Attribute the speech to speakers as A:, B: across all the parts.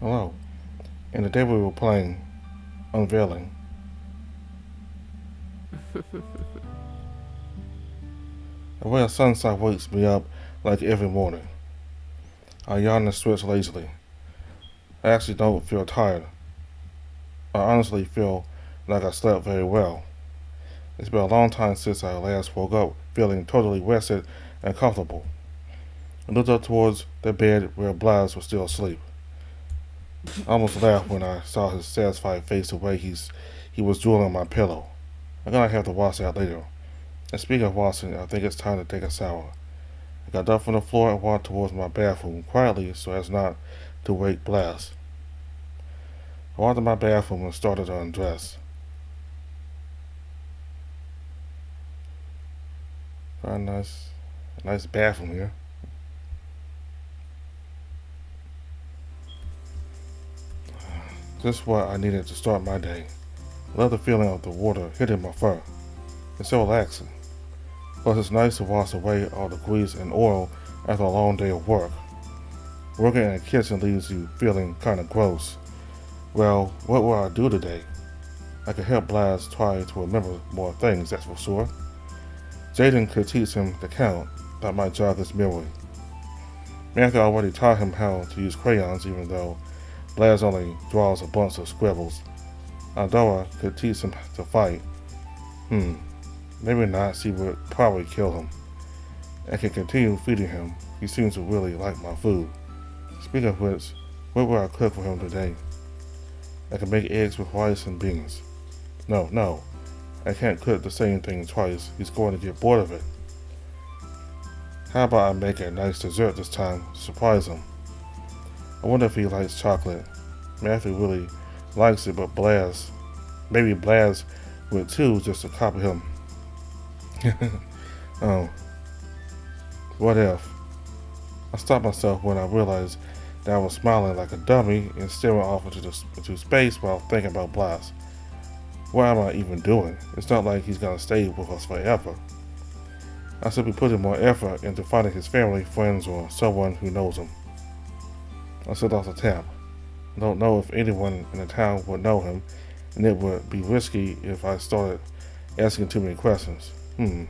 A: Hello. And today we were playing Unveiling. A ray of sunshine wakes me up like every morning. I yawn and stretch lazily. I actually don't feel tired. I honestly feel like I slept very well. It's been a long time since I last woke up feeling totally rested and comfortable. I looked up towards the bed where Blas was still asleep. I almost laughed when I saw his satisfied face the way he was drooling on my pillow. I'm gonna have to wash that later. And speaking of washing, I think it's time to take a shower. I got up from the floor and walked towards my bathroom quietly so as not to wake Blas. I walked to my bathroom and started to undress. Quite a nice bathroom here. Just what I needed to start my day. I love the feeling of the water hitting my fur. It's so relaxing. Plus, it's nice to wash away all the grease and oil after a long day of work. Working in the kitchen leaves you feeling kind of gross. Well, what will I do today? I could help Blas try to remember more things, that's for sure. Jaden could teach him to count. That might jog his memory. Matthew already taught him how to use crayons, even though Blas only draws a bunch of scribbles. Aldora could teach him to fight. Maybe not. She would probably kill him. I can continue feeding him. He seems to really like my food. Speaking of which, what will I cook for him today? I can make eggs with rice and beans. No. I can't cook the same thing twice. He's going to get bored of it. How about I make a nice dessert this time to surprise him? I wonder if he likes chocolate. Matthew really likes it, but maybe Blas would too, just to copy him. Oh, what if? I stopped myself when I realized that I was smiling like a dummy and staring off into space while thinking about Blas. What am I even doing? It's not like he's gonna stay with us forever. I should be putting more effort into finding his family, friends, or someone who knows him. I set off the tap. I don't know if anyone in the town would know him, and it would be risky if I started asking too many questions. Maybe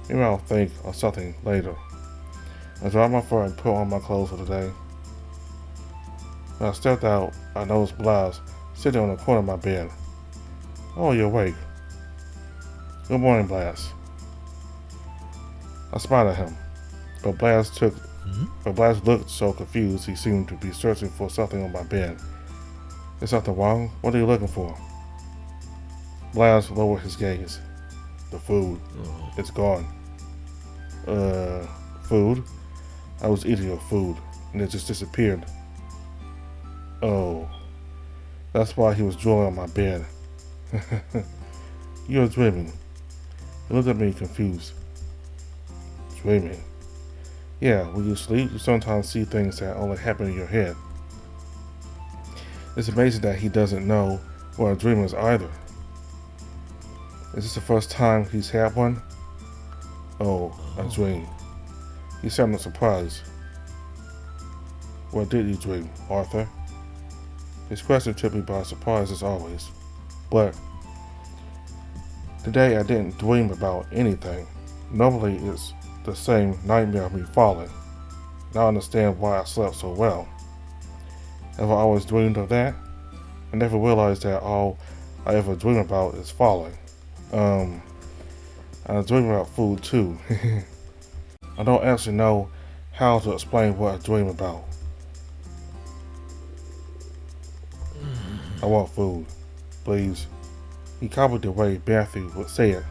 A: I'll think of something later. I dried my fur and put on my clothes for the day. When I stepped out, I noticed Blas sitting on the corner of my bed. Oh, you're awake. Good morning, Blas. I smiled at him, but Blas looked so confused he seemed to be searching for something on my bed. Is something wrong? What are you looking for? Blas lowered his gaze. The food. It's gone. Food? I was eating your food, and it just disappeared. Oh. That's why he was drooling on my bed. You're dreaming. He looked at me confused. Dreaming? Yeah, when you sleep, you sometimes see things that only happen in your head. It's amazing that he doesn't know what a dream is either. Is this the first time he's had one? Oh, a dream. He sounded surprised. What did you dream, Arthur? His question took me by surprise as always. But today I didn't dream about anything. Normally it's the same nightmare of me falling. Now I understand why I slept so well. Have I always dreamed of that? I never realized that all I ever dream about is falling. I dream about food too. I don't actually know how to explain what I dream about. I want food, please. He copied the way Matthew would say it.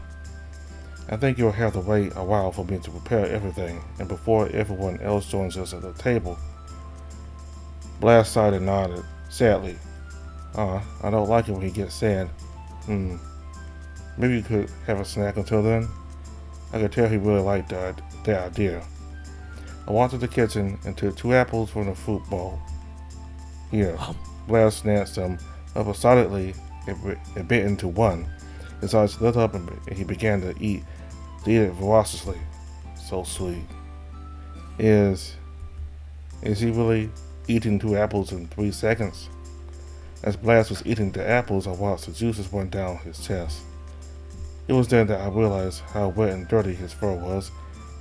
A: I think you'll have to wait a while for me to prepare everything, and before everyone else joins us at the table. Blas sighed and nodded, sadly. I don't like it when he gets sad. Maybe you could have a snack until then? I could tell he really liked that idea. I walked to the kitchen and took 2 apples from the fruit bowl. Here, Blas snatched them up excitedly and bit into one. His eyes lit up and he began to eat it voraciously. So sweet. Is he really eating 2 apples in 3 seconds. As Blas was eating the apples, I watched the juices run down his chest. It was then that I realized how wet and dirty his fur was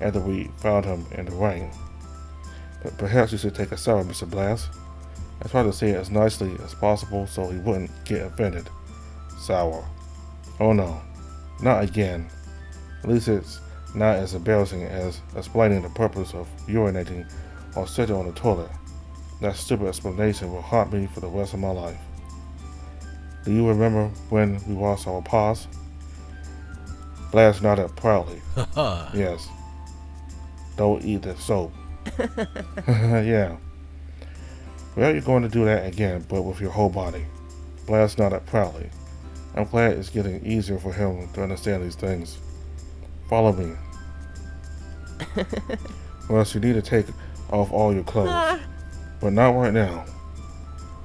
A: after we found him in the rain. But perhaps you should take a shower, Mr. Blas. I tried to say it as nicely as possible so he wouldn't get offended. Sour. Oh no, not again. At least it's not as embarrassing as explaining the purpose of urinating or sitting on the toilet. That stupid explanation will haunt me for the rest of my life. Do you remember when we washed our paws? Blas nodded proudly. Yes. Don't eat the soap. Yeah. Well, you're going to do that again, but with your whole body. Blas nodded proudly. I'm glad it's getting easier for him to understand these things. Follow me. Well, you need to take off all your clothes. But not right now.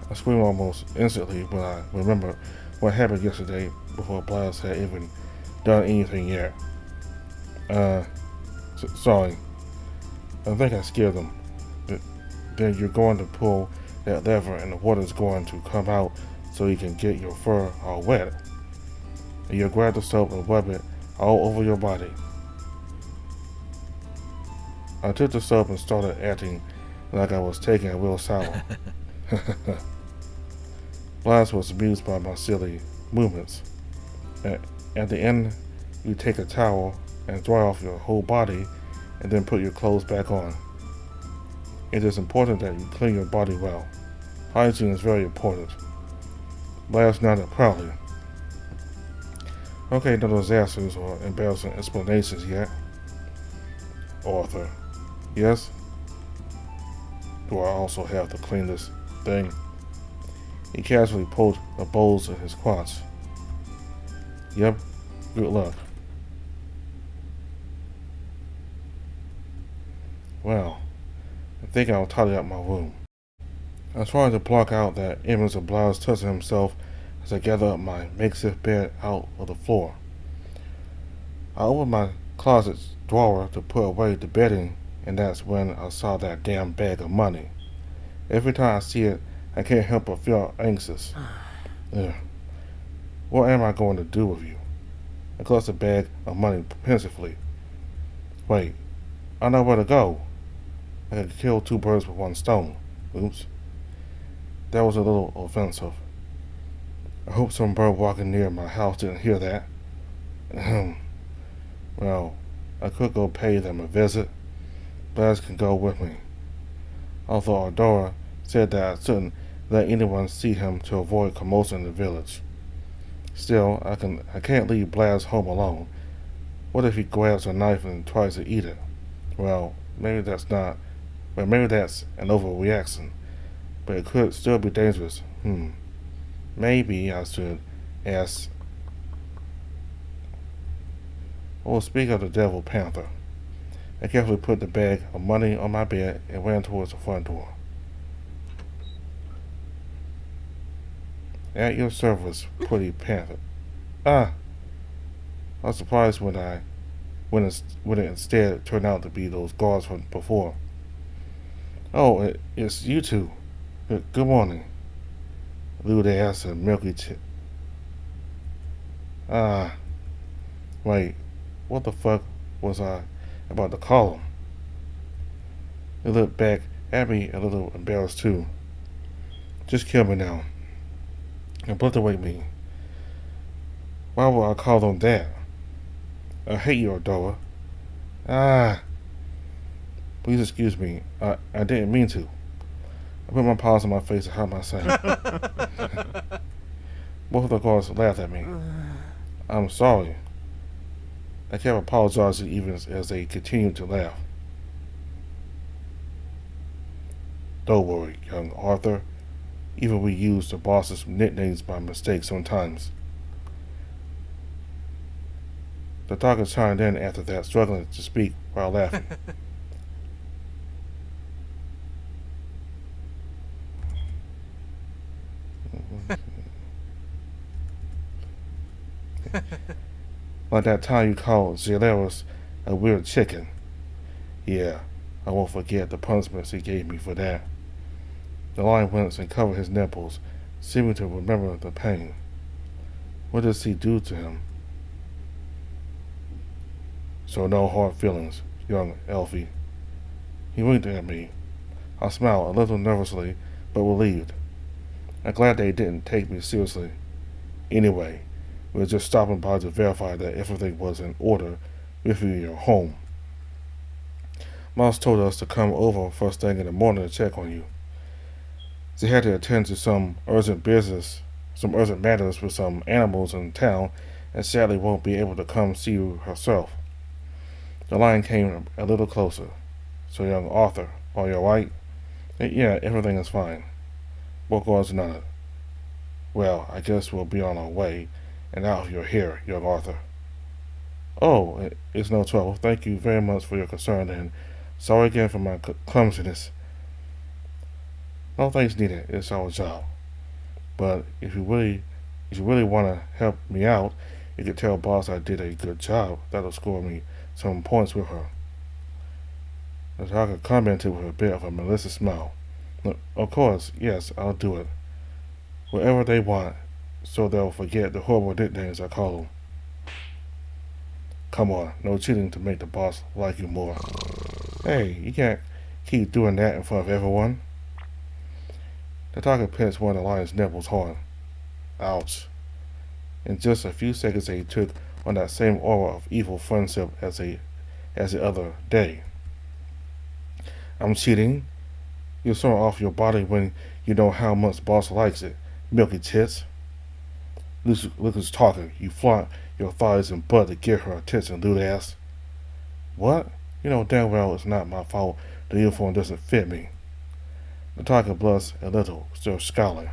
A: I screamed almost instantly when I remembered what happened yesterday before Blas had even done anything yet. Sorry. I think I scared them. Then you're going to pull that lever and the water's going to come out so you can get your fur all wet. And you'll grab the soap and rub it all over your body. I took the soap and started acting like I was taking a real shower. Blas was amused by my silly movements. At the end, you take a towel and dry off your whole body and then put your clothes back on. It is important that you clean your body well. Hygiene is very important. Blas nodded proudly. Okay, no disasters or embarrassing explanations yet. Arthur. Yes? Do I also have to clean this thing? He casually pulled the bowls in his crotch. Yep, good luck. Well, I think I'll tidy up my room. I tried to block out that image of Blas touching himself as I gathered up my makeshift bed out of the floor. I opened my closet drawer to put away the bedding, and that's when I saw that damn bag of money. Every time I see it, I can't help but feel anxious. Ugh. What am I going to do with you? I clutched the bag of money pensively. Wait, I know where to go. I could kill 2 birds with 1 stone. Oops. That was a little offensive. I hope some bird walking near my house didn't hear that. Well, I could go pay them a visit. Blas can go with me. Although Ardora said that I shouldn't let anyone see him to avoid commotion in the village. Still, I can't leave Blas home alone. What if he grabs a knife and tries to eat it? Well, maybe that's an overreaction, but it could still be dangerous. Maybe I should ask. Oh, speak of the devil panther. I carefully put the bag of money on my bed and ran towards the front door. At your service, pretty panther. I was surprised when it instead turned out to be those guards from before. Oh, it's you two. Good morning. Lewd ass and milky wait, what the fuck was I about to call him? They looked back at me a little embarrassed too. Just kill me now. Obliterate me. Why would I call them that? I hate you, Ardora. Please excuse me. I didn't mean to. I put my paws on my face and hide my sight. Both of the guards laughed at me. I'm sorry. I kept apologizing even as they continued to laugh. Don't worry, young Arthur. Even we use the boss's nicknames by mistake sometimes. The doctor chimed in after that, struggling to speak while laughing. Like that time you called Zeleros a weird chicken. Yeah, I won't forget the punishments he gave me for that. The lion winced and covered his nipples, seeming to remember the pain. What does he do to him? So no hard feelings, young Elfie. He winked at me. I smiled a little nervously, but relieved. I'm glad they didn't take me seriously. Anyway, we were just stopping by to verify that everything was in order with you in your home. Mouse told us to come over first thing in the morning to check on you. She had to attend to some urgent matters with some animals in town, and sadly won't be able to come see you herself. The lion came a little closer. So, young Arthur, are you alright? Yeah, everything is fine. Borgars nodded. Well, I guess we'll be on our way, and out of your hair, young Arthur. Oh, it's no trouble. Thank you very much for your concern, and sorry again for my clumsiness. No thanks needed. It's our job. But if you really want to help me out, you could tell boss I did a good job. That'll score me some points with her. The talker commented with a bit of a malicious smile. Of course, yes, I'll do it. Whatever they want, so they'll forget the horrible nicknames I call them. Come on, no cheating to make the boss like you more. Hey, you can't keep doing that in front of everyone. The talker pinched one of the lion's nipples hard. Ouch. In just a few seconds they took on that same aura of evil friendship as the other day. I'm cheating? You're throwing off your body when you know how much boss likes it. Milky tits. Look who's talking. You flaunt your thighs and butt to get her attention, lewd ass. What? You know damn well it's not my fault the uniform doesn't fit me. The talker blushed a little, still scowling.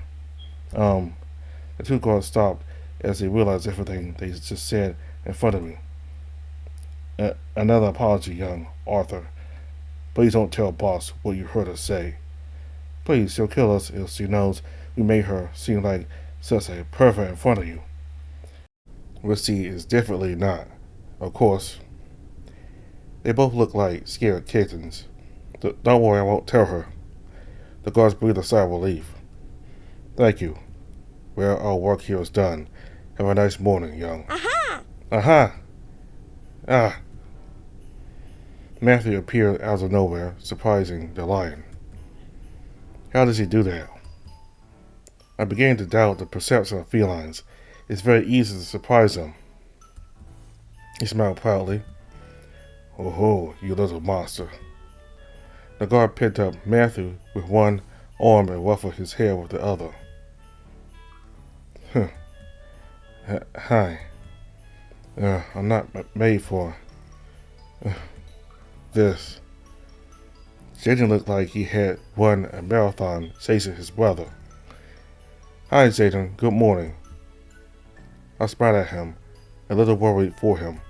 A: The two guards stopped as they realized everything they just said in front of me. Another apology, young Arthur. Please don't tell boss what you heard us say. Please, she'll kill us if she knows we made her seem like such a pervert in front of you. Which she is definitely not. Of course. They both look like scared kittens. Don't worry, I won't tell her. The guards breathed a sigh of relief. Thank you. Well, our work here is done. Have a nice morning, young.
B: Aha!
A: Aha! Ah! Matthew appeared out of nowhere, surprising the lion. How does he do that? I began to doubt the perception of felines. It's very easy to surprise them. He smiled proudly. Oh ho, you little monster. The guard picked up Matthew with one arm and ruffled his hair with the other. Hi. I'm not made for this. Jaden looked like he had won a marathon chasing his brother. Hi, Jaden. Good morning. I smiled at him, a little worried for him.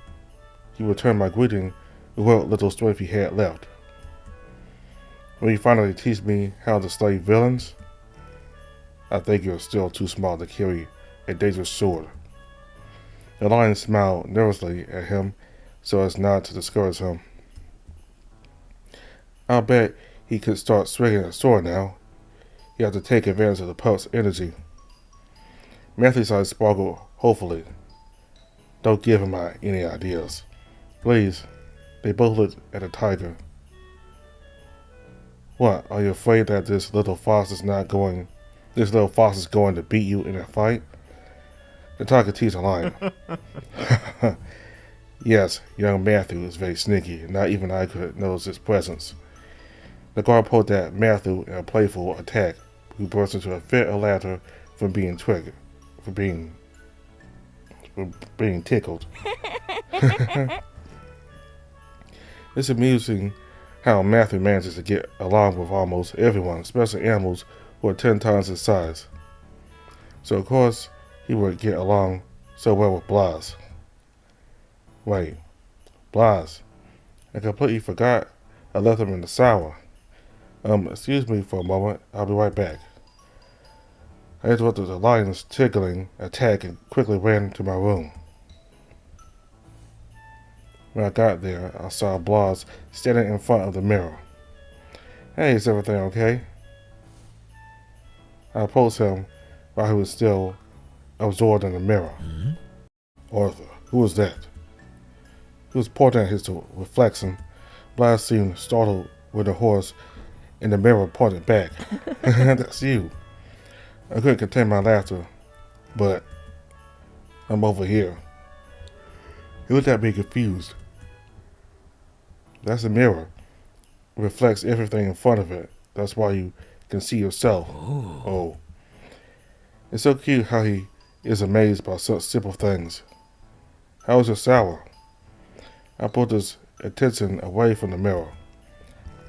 A: He returned my greeting with what little strength he had left. Will you finally teach me how to slay villains? I think you're still too small to carry a dangerous sword. The lion smiled nervously at him so as not to discourage him. I'll bet he could start swinging a sword now. You have to take advantage of the pulse energy. Matthew's eyes sparkled hopefully. Don't give him any ideas. Please. They both looked at the tiger. What, are you afraid that this little fox is going to beat you in a fight? The tiger teased the lion. Yes, young Matthew is very sneaky. Not even I could notice his presence. The guard pulled at Matthew in a playful attack, who burst into a fit of laughter from being triggered, for being tickled. It's amusing how Matthew manages to get along with almost everyone, especially animals who are 10 times his size. So of course he would get along so well with Blas. Wait, Blas. I completely forgot I left him in the shower. Excuse me for a moment. I'll be right back. I interrupted the lion's tickling attack and quickly ran to my room. When I got there, I saw Blas standing in front of the mirror. Hey, is everything okay? I approached him while he was still absorbed in the mirror. Arthur, who was that? He was pointing at his reflection. Blas seemed startled when the horse in the mirror pointed back. That's you. I couldn't contain my laughter, but I'm over here. He looked at me confused. That's a mirror. It reflects everything in front of it. That's why you can see yourself. Oh. It's so cute how he is amazed by such simple things. How was your shower? I pulled his attention away from the mirror.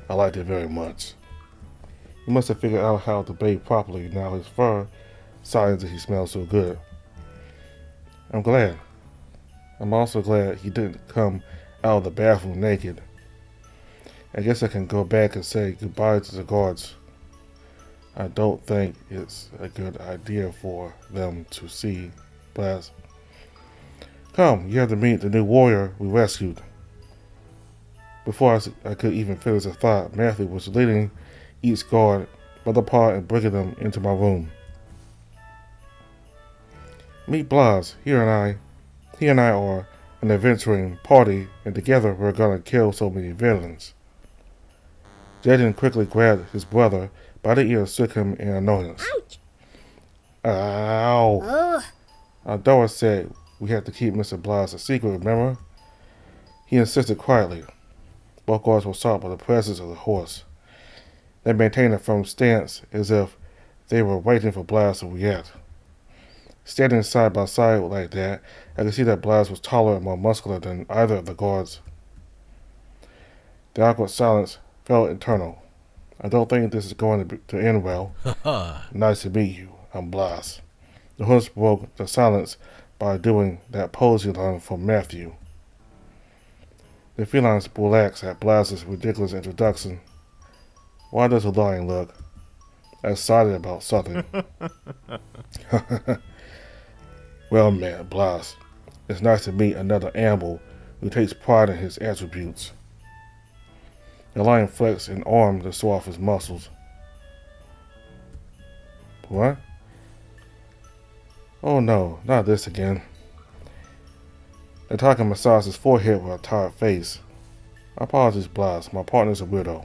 A: I liked it very much. He must have figured out how to bathe properly. Now his fur signs that he smells so good. I'm glad. I'm also glad he didn't come out of the bathroom naked. I guess I can go back and say goodbye to the guards. I don't think it's a good idea for them to see Blas. Come, you have to meet the new warrior we rescued. Before I could even finish a thought, Matthew was leading each guard by the paw and bringing them into my room. Meet Blas. He and I are an adventuring party, and together we're gonna kill so many villains. Jaden quickly grabbed his brother by the ear and shook him in annoyance.
B: Ouch!
A: Ow! Dora said we had to keep Mr. Blas a secret, remember? He insisted quietly. Both guards were shocked by the presence of the horse. They maintained a firm stance as if they were waiting for Blas to react. Standing side by side like that, I could see that Blas was taller and more muscular than either of the guards. The awkward silence felt internal. I don't think this is going to end well. Nice to meet you. I'm Blas. The horse broke the silence by doing that pose he learned from Matthew. The felines relaxed at Blas's ridiculous introduction. Why does the lion look excited about something? Well met, Blas. It's nice to meet another animal who takes pride in his attributes. The lion flexed an arm to show off his muscles. What? Oh no, not this again. The tiger massaged his forehead with a tired face. Apologies, Blas. My partner's a weirdo.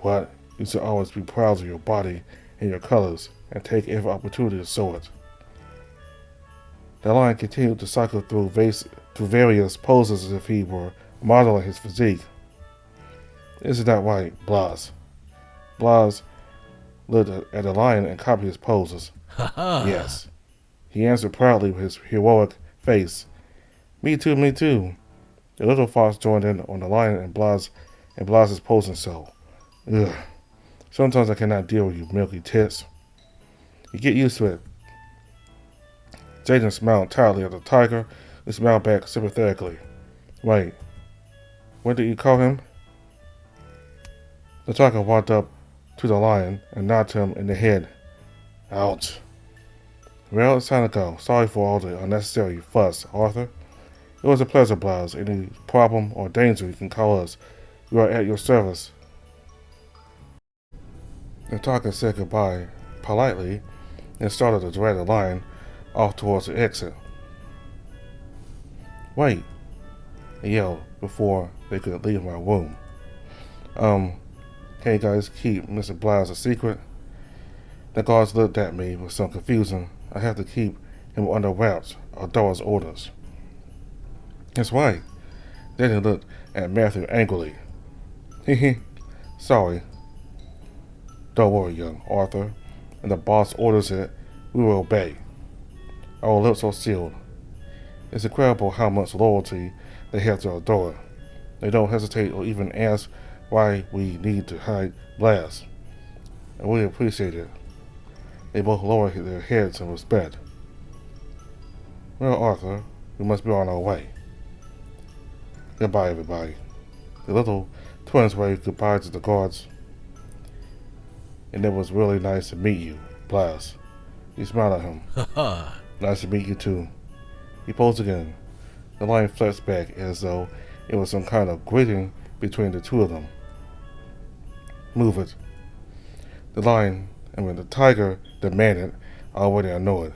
A: What? You should always be proud of your body and your colors, and take every opportunity to show it. The lion continued to cycle through various poses as if he were modeling his physique. Isn't that right, Blas? Blas looked at the lion and copied his poses. Yes. He answered proudly with his heroic face. Me too, me too. The little fox joined in on the lion and Blas's posing show. Ugh. Sometimes I cannot deal with you milky tits. You get used to it. Jaden smiled tiredly at the tiger and smiled back sympathetically. Wait, what did you call him? The tiger walked up to the lion and knocked him in the head. Ouch. Well, it's time to go. Sorry for all the unnecessary fuss, Arthur. It was a pleasure, Blas. Any problem or danger, you can call us. We are at your service. The tiger said goodbye politely and started to drag the lion off towards the exit. Wait, he yelled before they could leave my room. Can you guys keep Mr. Blas a secret? The guards looked at me with some confusion. I have to keep him under wraps or Dora's orders. That's right. Then he looked at Matthew angrily. Hee. Sorry. Don't worry, young Arthur. And the boss orders it, we will obey. Our lips are sealed. It's incredible how much loyalty they have to Dora. They don't hesitate or even ask why we need to hide Blas. And we appreciate it. They both lower their heads in respect. Well, Arthur, we must be on our way. Goodbye, everybody. The little twins waved goodbye to the guards. And it was really nice to meet you, Blas. He smiled at him. Nice to meet you too. He posed again. The lion flexed back as though it was some kind of greeting between the two of them. Move it. The lion And when the tiger demanded, already annoyed.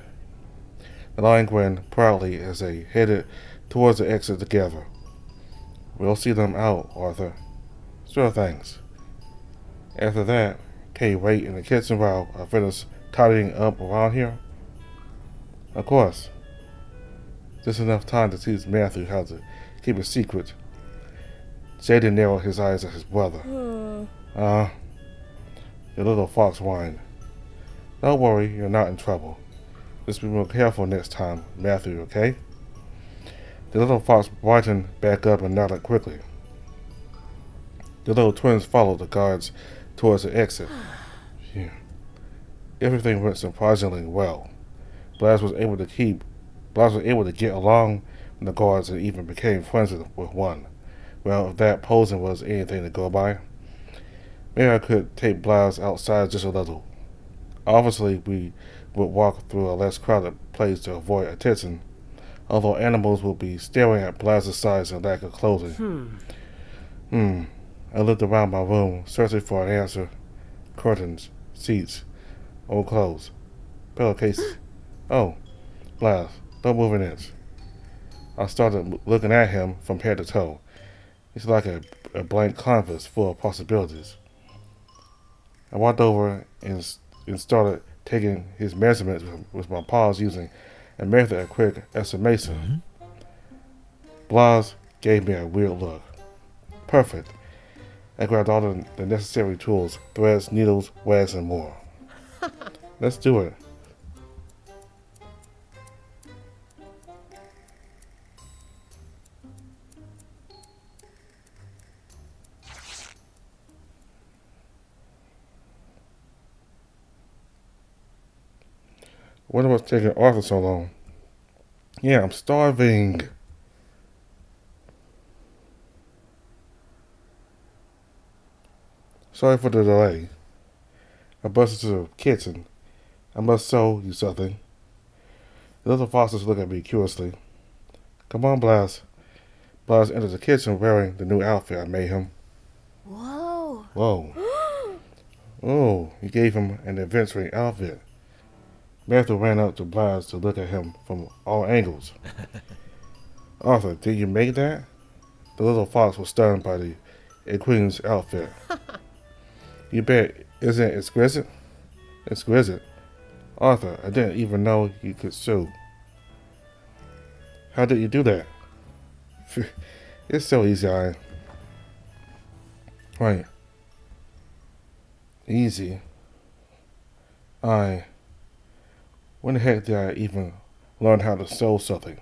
A: The lion grinned proudly as they headed towards the exit together. We'll see them out, Arthur. Sure, thanks. After that, can you wait in the kitchen while I finish tidying up around here? Of course. Just enough time to teach Matthew how to keep a secret. Jaden narrowed his eyes at his brother. The little fox whined. Don't worry, you're not in trouble. Just be more careful next time, Matthew, okay? The little fox brightened back up and nodded quickly. The little twins followed the guards towards the exit. Phew. Everything went surprisingly well. Blas was able to get along with the guards and even became friends with one. Well, if that posing was anything to go by, maybe I could take Blas outside just a little. Obviously, we would walk through a less crowded place to avoid attention, although animals would be staring at Blas's size and lack of clothing. I looked around my room, searching for an answer. Curtains, seats, old clothes, pillowcases. Oh, Blas, don't move an inch. I started looking at him from head to toe. He's like a blank canvas full of possibilities. I walked over and started taking his measurements with my paws using a method of quick estimation. Blas gave me a weird look. Perfect. I grabbed all the necessary tools, threads, needles, wax, and more. Let's do it. Wonder what's taking Arthur so long. Yeah, I'm starving. Sorry for the delay. I busted to the kitchen. I must show you something. The little foxes look at me curiously. Come on, Blas. Blas entered the kitchen wearing the new outfit I made him. Whoa. Oh, you gave him an adventuring outfit. Matthew ran up to Blas to look at him from all angles. Arthur, did you make that? The little fox was stunned by the queen's outfit. You bet. Isn't it exquisite? Exquisite. Arthur, I didn't even know you could sew. How did you do that? It's so easy, Right. Easy. When the heck did I even learn how to sew something?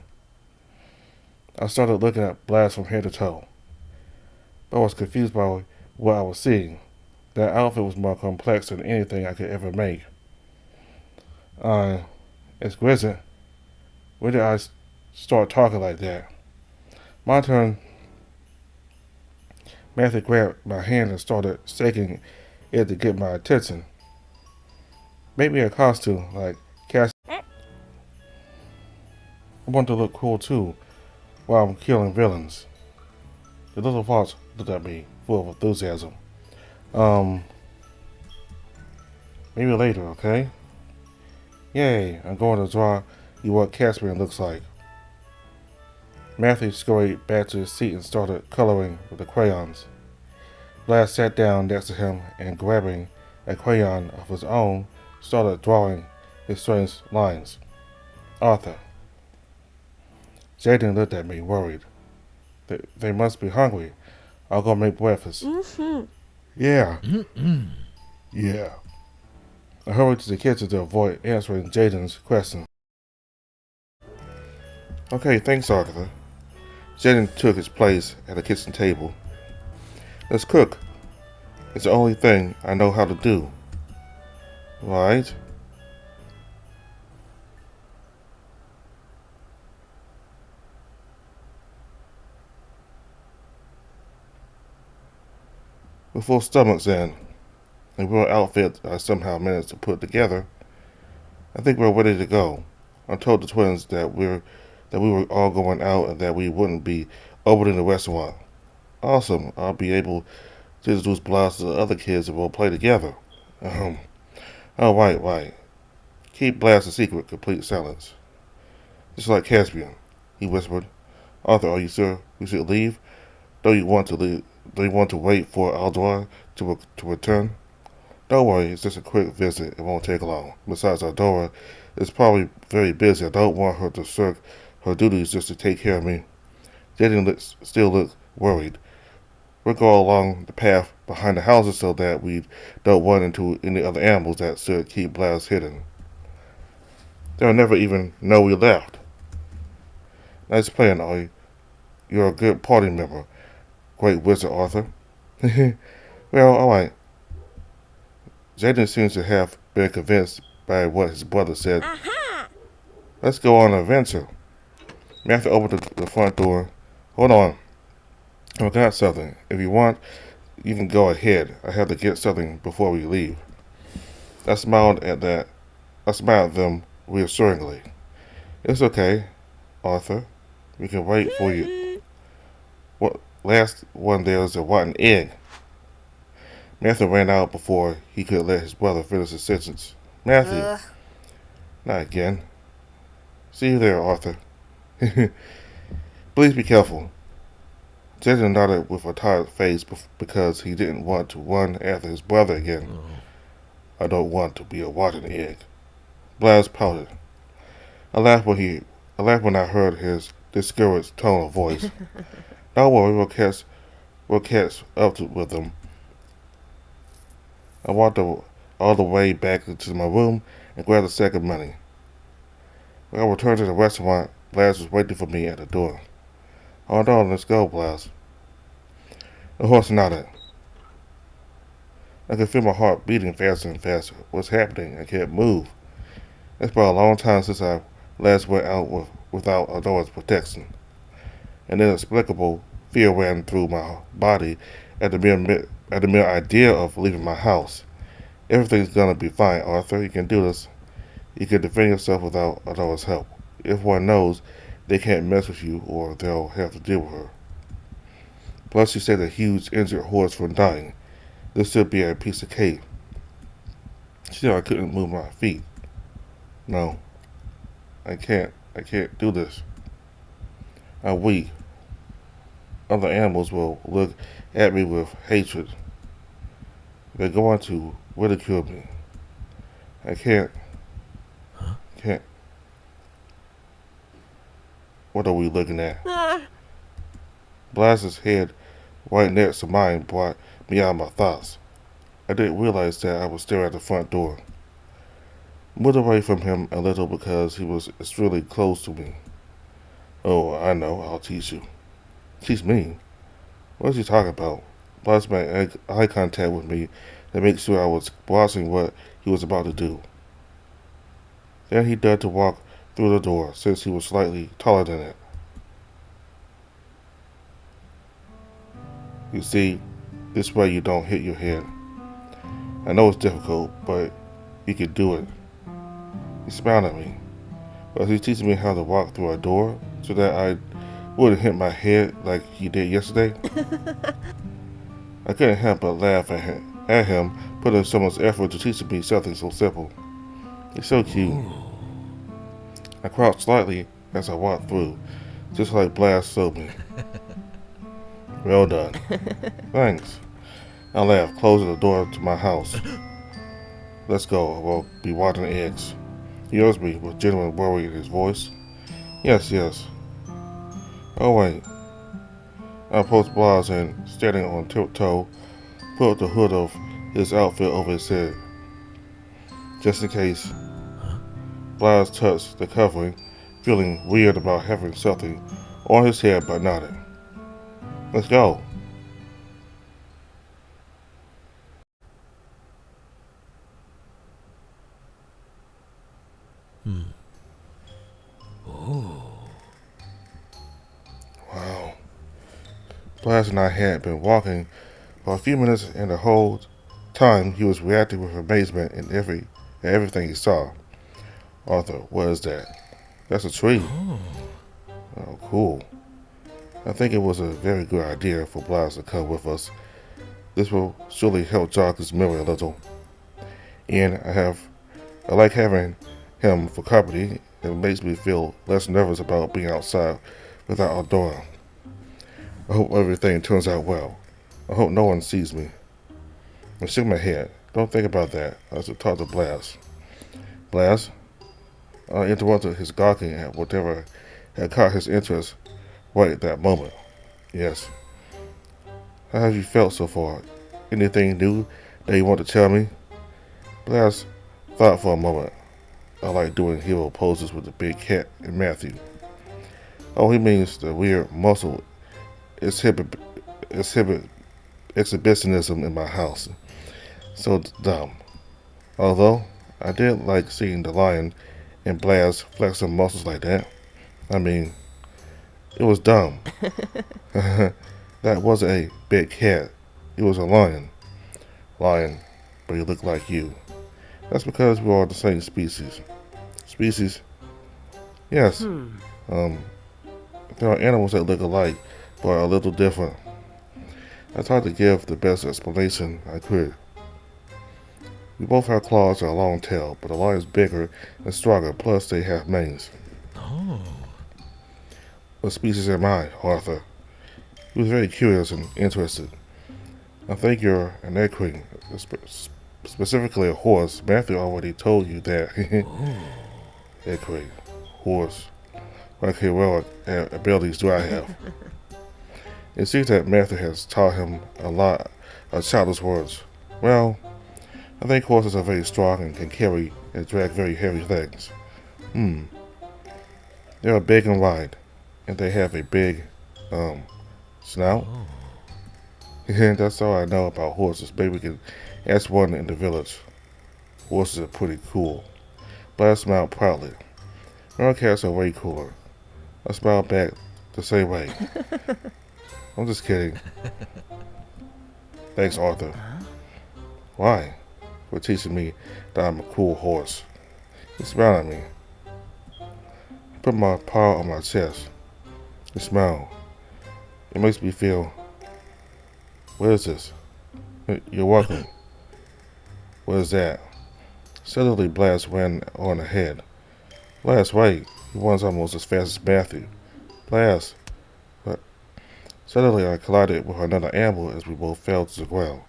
A: I started looking at Blas from head to toe. But I was confused by what I was seeing. That outfit was more complex than anything I could ever make. Exquisite. When did I start talking like that? My turn. Matthew grabbed my hand and started shaking it to get my attention. Make me a costume, like Cass. I want to look cool too, while I'm killing villains. The little fox looked at me, full of enthusiasm. Maybe later, okay? Yay, I'm going to draw you what Caspian looks like. Matthew scurried back to his seat and started coloring with the crayons. Blas sat down next to him and, grabbing a crayon of his own, started drawing his strange lines. Arthur. Jaden looked at me, worried. They must be hungry. I'll go make breakfast. Yeah. Yeah. I hurried to the kitchen to avoid answering Jaden's question. Okay, thanks, Arthur. Jaden took his place at the kitchen table. Let's cook. It's the only thing I know how to do. Right? With full stomachs and a real outfit I somehow managed to put together, I think we're ready to go. I told the twins that we were all going out and that we wouldn't be opening the restaurant. Awesome. I'll be able to introduce Blas to the other kids and we'll play together. Oh, right. Keep Blast a secret, complete silence. Just like Caspian, he whispered. Arthur, are you sure we should leave? Don't you want to leave? Do you want to wait for Aldora to return? Don't worry, it's just a quick visit. It won't take long. Besides, Aldora is probably very busy. I don't want her to shirk her duties just to take care of me. Jaden still looks worried. We'll go along the path behind the houses so that we don't run into any other animals that should keep Blast hidden. They'll never even know we left. Nice plan, Ollie. You're a good party member. Great wizard, Arthur. Well, alright. Jaden seems to have been convinced by what his brother said. Let's go on an adventure. Matthew opened the front door. Hold on. I forgot something. If you want, you can go ahead. I have to get something before we leave. I smiled at that. I smiled at them reassuringly. It's okay, Arthur. We can wait for you. What last one there is a rotten egg. Matthew ran out before he could let his brother finish his sentence. Matthew. Not again. See you there, Arthur. Please be careful. Jason nodded with a tired face because he didn't want to run after his brother again. I don't want to be a rotten egg. Blast pouted. I laughed when I heard his discouraged tone of voice. Don't worry, we'll catch up with them. I walked all the way back into my room and grabbed a sack of money. When I returned to the restaurant, Blast was waiting for me at the door. Hold on, let's go, Blast. The horse nodded. I could feel my heart beating faster and faster. What's happening? I can't move. It's been a long time since I last went out without Adora's protection. An inexplicable fear ran through my body at the mere idea of leaving my house. Everything's gonna be fine, Arthur. You can do this. You can defend yourself without Adora's help. Everyone knows they can't mess with you or they'll have to deal with her. Plus, she saved a huge injured horse from dying. This should be a piece of cake. Still, I couldn't move my feet. No, I can't do this. I'm weak. Other animals will look at me with hatred. They're going to ridicule me. I can't. What are we looking at? Blast's head right next to mine brought me out of my thoughts. I didn't realize that I was staring at the front door. Moved away from him a little because he was extremely close to me. Oh, I know. I'll teach you. Teach me? What is he talking about? Blast made eye contact with me to make sure I was watching what he was about to do. Then he dared to walk through the door, since he was slightly taller than it. You see, this way you don't hit your head. I know it's difficult, but you can do it. He smiled at me. Was he teaching me how to walk through a door so that I wouldn't hit my head like he did yesterday? I couldn't help but laugh at him putting so much effort to teach me something so simple. He's so cute. I crouched slightly as I walked through, just like Blast showed me. Well done. Thanks. I laughed, closing the door to my house. Let's go. We'll be watching eggs. He asked me with genuine worry in his voice. Yes. Oh, wait. I approached Blast and, standing on tiptoe, put the hood of his outfit over his head. Just in case. Blast touched the covering, feeling weird about having something on his head, but nodded. Let's go. Wow. Blast and I had been walking for a few minutes, and the whole time he was reacting with amazement at everything he saw. Arthur, what is that? That's a tree. Oh, cool. I think it was a very good idea for Blast to come with us. This will surely help jog his memory a little. and I like having him for company. It makes me feel less nervous about being outside without a door. I hope everything turns out well. I hope no one sees me. I shook my head. Don't think about that. I should talk to Blas. Blas? I interrupted his gawking at whatever had caught his interest right at that moment. Yes. How have you felt so far? Anything new that you want to tell me? Blas thought for a moment. I like doing hero poses with the big cat and Matthew. Oh, he means the weird muscle exhibit exhibitionism in my house. So dumb. Although, I did like seeing the lion and Blas flex some muscles like that. I mean, it was dumb. That wasn't a big cat. It was a lion. Lion, but he looked like you. That's because we're all the same species. Species? Yes. There are animals that look alike, but are a little different. I tried to give the best explanation I could. We both have claws and a long tail, but the lion's bigger and stronger, plus they have manes.
B: Oh.
A: What species am I, Arthur? He was very curious and interested. I think you're an equine, specifically a horse. Matthew already told you that. Equine, horse. What heroic abilities do I have? It seems that Matthew has taught him a lot of childish words. Well, I think horses are very strong and can carry and drag very heavy things. They are big and wide, and they have a big, snout. And that's all I know about horses. Maybe we can ask one in the village. Horses are pretty cool. But I smiled proudly. Meerkats are way cooler. I smiled back the same way. I'm just kidding. Thanks, Arthur. Why? For teaching me that I'm a cool horse. He smiled at me. I put my paw on my chest. He smiled. It makes me feel. What is this? You're welcome. What is that? Suddenly, Blas ran on ahead. Blas, wait. He runs almost as fast as Matthew. Blas. But suddenly, I collided with another animal as we both fell to the ground.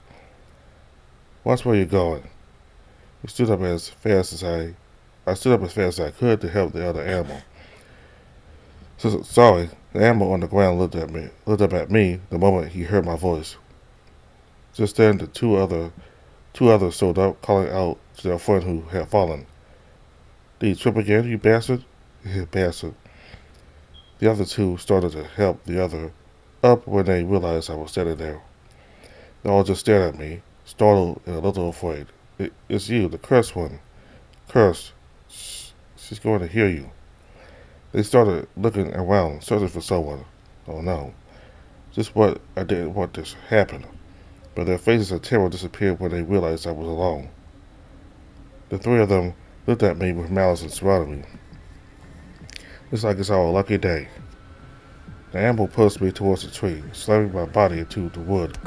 A: Watch where you're going. He stood up as fast as I stood up as fast as I could to help the other animal. Sorry, the animal on the ground looked up at me the moment he heard my voice. Just then, the two others showed up, calling out to their friend who had fallen. Did you trip again, you bastard? Bastard. The other two started to help the other up when they realized I was standing there. They all just stared at me, startled and a little afraid. It's you, the cursed one. Cursed. She's going to hear you. They started looking around, searching for someone. Oh no. Just what I didn't want this to happen. But their faces of terror disappeared when they realized I was alone. The three of them looked at me with malice and surrounded me. It's like it's our lucky day. The animal pushed me towards the tree, slamming my body into the wood.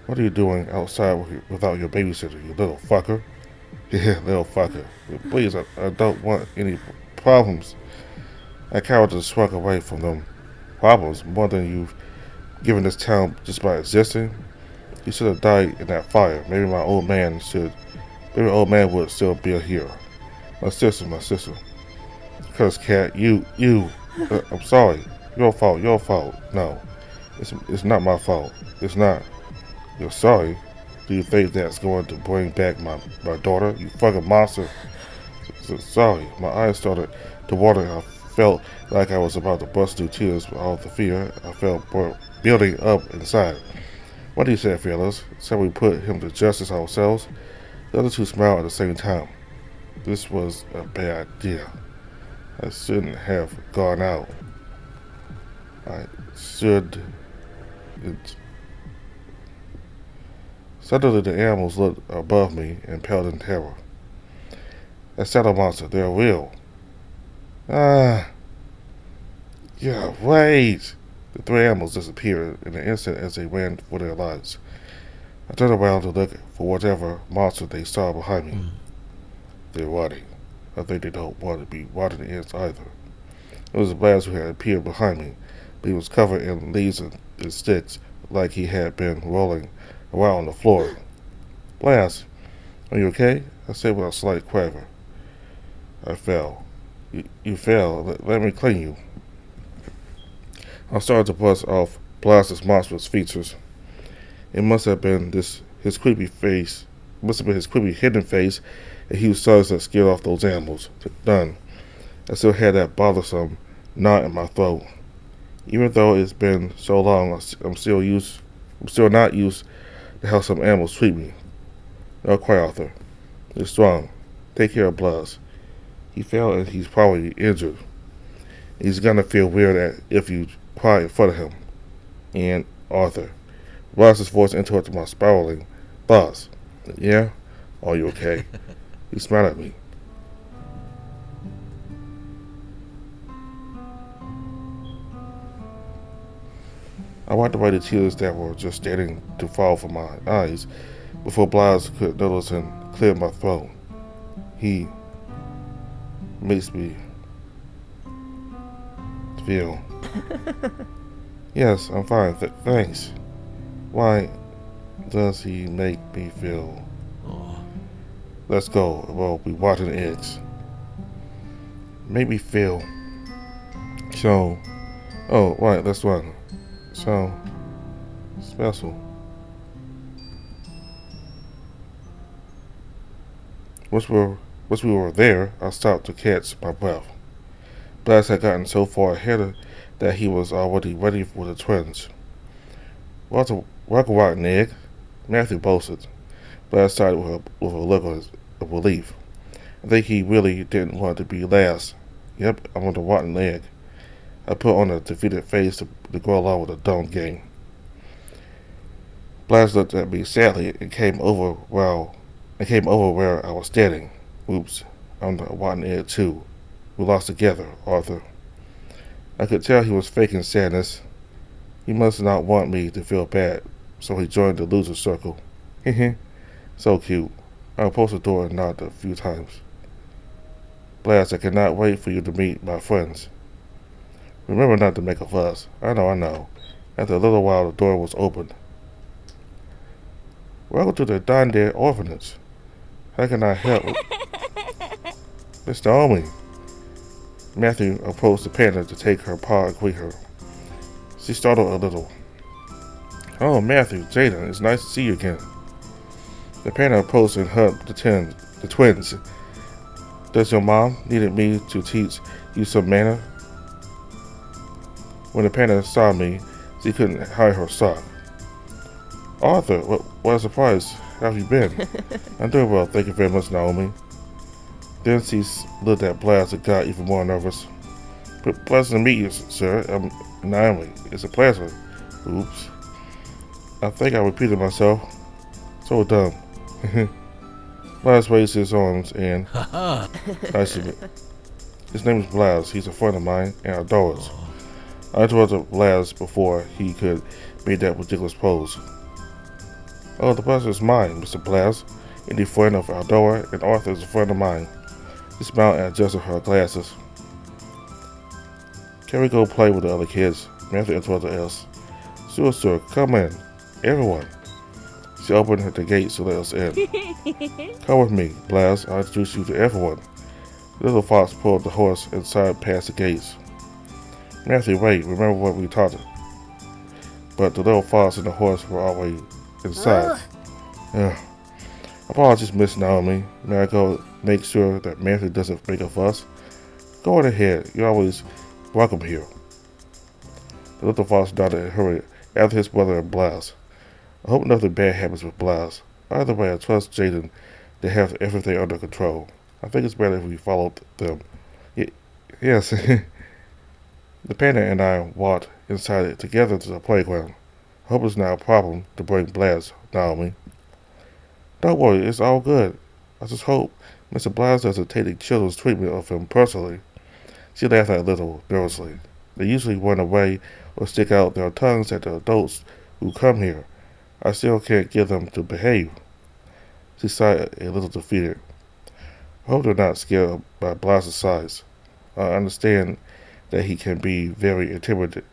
A: What are you doing outside without your babysitter, you little fucker? Yeah, little fucker. Please, I don't want any problems. I cowered and shrunk away from them. Problems? More than you've given this town just by existing? You should have died in that fire. Maybe old man would still be here. My sister. Curse cat, you. I'm sorry. Your fault. No, it's not my fault. It's not. You're sorry? Do you think that's going to bring back my daughter? You fucking monster. Sorry. My eyes started to water and I felt like I was about to burst through tears with all the fear I felt building up inside. What do you say, fearless? Shall we put him to justice ourselves? The other two smiled at the same time. This was a bad idea. I shouldn't have gone out. I should. Suddenly the animals looked above me and paled in terror. That shadow monster, they're real. Yeah, wait! The three animals disappeared in an instant as they ran for their lives. I turned around to look for whatever monster they saw behind me. They're running. I think they don't want to be watching the ants either. It was Blaz who had appeared behind me, but he was covered in leaves and sticks like he had been rolling around on the floor. Blaz, are you okay? I said with a slight quaver. I fell. You fell. Let me clean you. I started to bust off Blaz's monstrous features. It must have been his creepy face. Must have been his creepy hidden face, and huge suds that scared off those animals. Done. I still had that bothersome knot in my throat. Even though it's been so long, I'm still not used to how some animals treat me. No, quite, Arthur. You're strong. Take care of Blaz. He fell and he's probably injured. He's gonna feel weird if you cry in front of him. And Arthur. Blaz's voice interrupted my spiraling thoughts. Yeah? Are you okay? He smiled at me. I wiped away the tears that were just starting to fall from my eyes before Blaz could notice and clear my throat. He makes me feel. Yes, I'm fine. Thanks. Why does he make me feel? Let's go. We'll be watching the eggs. Make me feel. So. Oh, right. That's one. So special. Once we were there, I stopped to catch my breath. Blaz had gotten so far ahead that he was already ready for the twins. Welcome, rotten egg, Matthew boasted. Blaz started with a look of relief. I think he really didn't want to be last. Yep, I'm on the rotten egg. I put on a defeated face to go along with the dumb game. Blaz looked at me sadly and came over where I was standing. Oops, I'm the rotten egg too. We lost together, Arthur. I could tell he was faking sadness. He must not want me to feel bad, so he joined the loser circle. Heh. So cute. I approached the door and nodded a few times. Blaz, I cannot wait for you to meet my friends. Remember not to make a fuss. I know. After a little while, the door was opened. Welcome to the Dondare Orphanage. How can I help? Miss Naomi. Matthew approached the panda to take her paw and greet her. She startled a little. Oh, Matthew, Jaden, it's nice to see you again. The panda approached and hugged the twins. Does your mom needed me to teach you some manner? When the panda saw me, she couldn't hide her shock. Arthur, what a surprise. How have you been? I'm doing well, thank you very much, Naomi. Then she looked at Blaz and got even more nervous. Pleasant to meet you, sir. I'm Naomi. It's a pleasure. Oops. I think I repeated myself. So dumb. Blaz raised his arms and nice to meet. His name is Blaz. He's a friend of mine and adores. I interrupted Blaz before he could make that ridiculous pose. Oh, the pleasure is mine, Mr. Blaz. Any friend of Aldora and Arthur is a friend of mine. She smiled and adjusted her glasses. Can we go play with the other kids? Matthew interrupted us. Sure, sir. Come in. Everyone. She opened the gates to let us in. Come with me, Blaz. I'll introduce you to everyone. The little fox pulled the horse inside past the gates. Matthew, wait, remember what we talked about? But the little fox and the horse were already inside. Apologies, Miss Naomi. May I go make sure that Matthew doesn't make a fuss? Go on ahead. You're always welcome here. The little fox nodded and hurried after his brother and Blaz. I hope nothing bad happens with Blaz. Either way, I trust Jaden to have everything under control. I think it's better if we followed them. Yes. The panda and I walked inside together to the playground. I hope it's not a problem to bring Blaz, Naomi. Don't worry, it's all good. I just hope Mr. Blaz doesn't take the children's treatment of him personally. She laughed a little nervously. They usually run away or stick out their tongues at the adults who come here. I still can't get them to behave. She sighed a little defeated. I hope they're not scared by Blas's size. I understand that he can be very intimidating.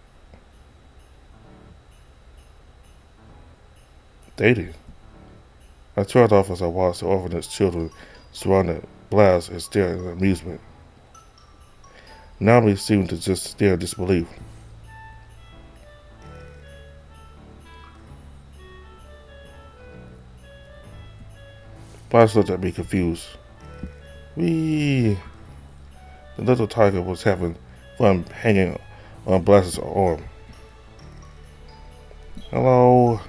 A: I turned off as I watched the orphanage children surrounded Blas and stared in amusement. Naomi seemed to just stare in disbelief. Blas looked at me confused. Wee! The little tiger was having fun hanging on Blas's arm. Hello.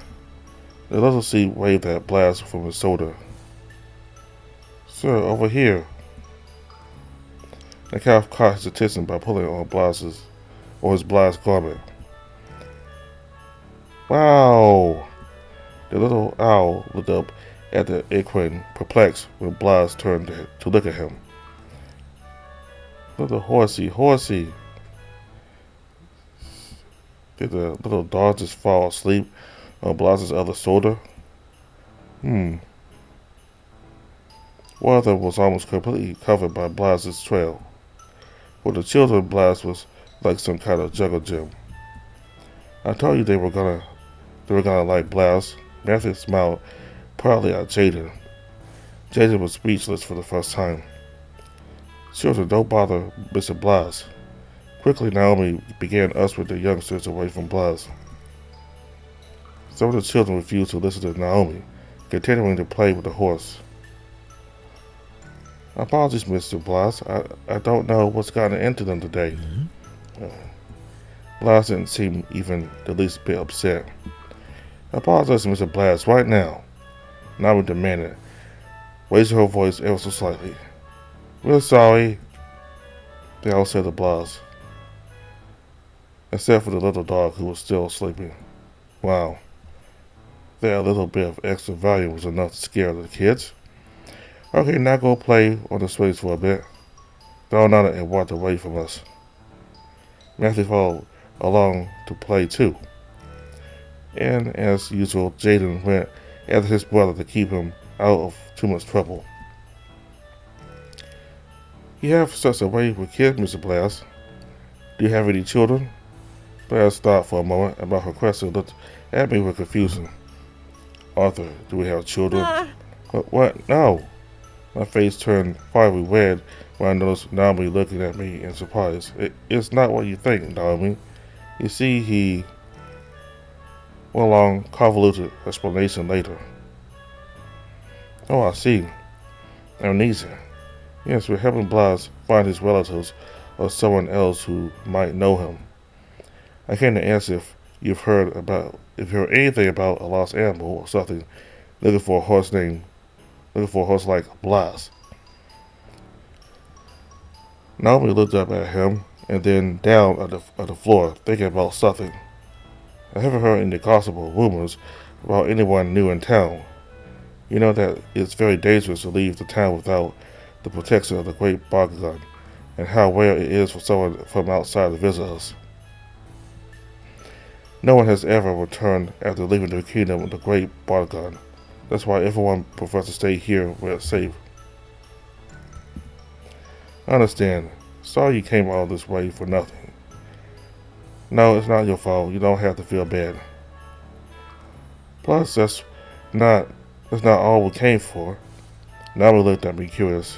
A: The little seed waved at Blas from his shoulder. Sir, over here. The calf caught his attention by pulling on his Blas garment. Wow! The little owl looked up at the acorn, perplexed when Blas turned to look at him. Little horsey. Did the little dog just fall asleep on Blas's other shoulder? One of them was almost completely covered by Blas's trail. For the children, Blas was like some kind of jungle gym. I told you they were gonna like Blas. Matthew smiled proudly at Jaden. Jaden was speechless for the first time. Children, don't bother Mr. Blas. Quickly, Naomi began ushering the youngsters away from Blas. Some of the children refused to listen to Naomi, continuing to play with the horse. Apologies, Mr. Blas. I don't know what's gotten into them today. Blas didn't seem even the least bit upset. Apologize, Mr. Blas, right now. Naomi demanded, raising her voice ever so slightly. We're sorry, they all said to Blas, except for the little dog who was still sleeping. Wow. That little bit of extra volume was enough to scare the kids. Okay, now go play on the swings for a bit. Dawn nodded and walked away from us. Matthew followed along to play too. And as usual, Jaden went after his brother to keep him out of too much trouble. You have such a way with kids, Mr. Blas. Do you have any children? Blas thought for a moment about her question and looked at me with confusion. Arthur, do we have children? What? No. My face turned fiery red when I noticed Naomi looking at me in surprise. It's not what you think, Naomi. You see, he... One long, convoluted explanation later. Oh, I see. Amnesia. Yes, we're helping Blas find his relatives or someone else who might know him. I came to ask if you've heard anything about a lost animal or something looking for a horse like Blas. Naomi looked up at him and then down at the floor, thinking about something. I haven't heard any gossip or rumors about anyone new in town. You know that it's very dangerous to leave the town without the protection of the great bodyguard, and how rare it is for someone from outside to visit us. No one has ever returned after leaving the kingdom of the great bodyguard. That's why everyone prefers to stay here where it's safe. I understand. Sorry you came all this way for nothing. No, it's not your fault. You don't have to feel bad. Plus, that's not all we came for. Naomi looked at me curious.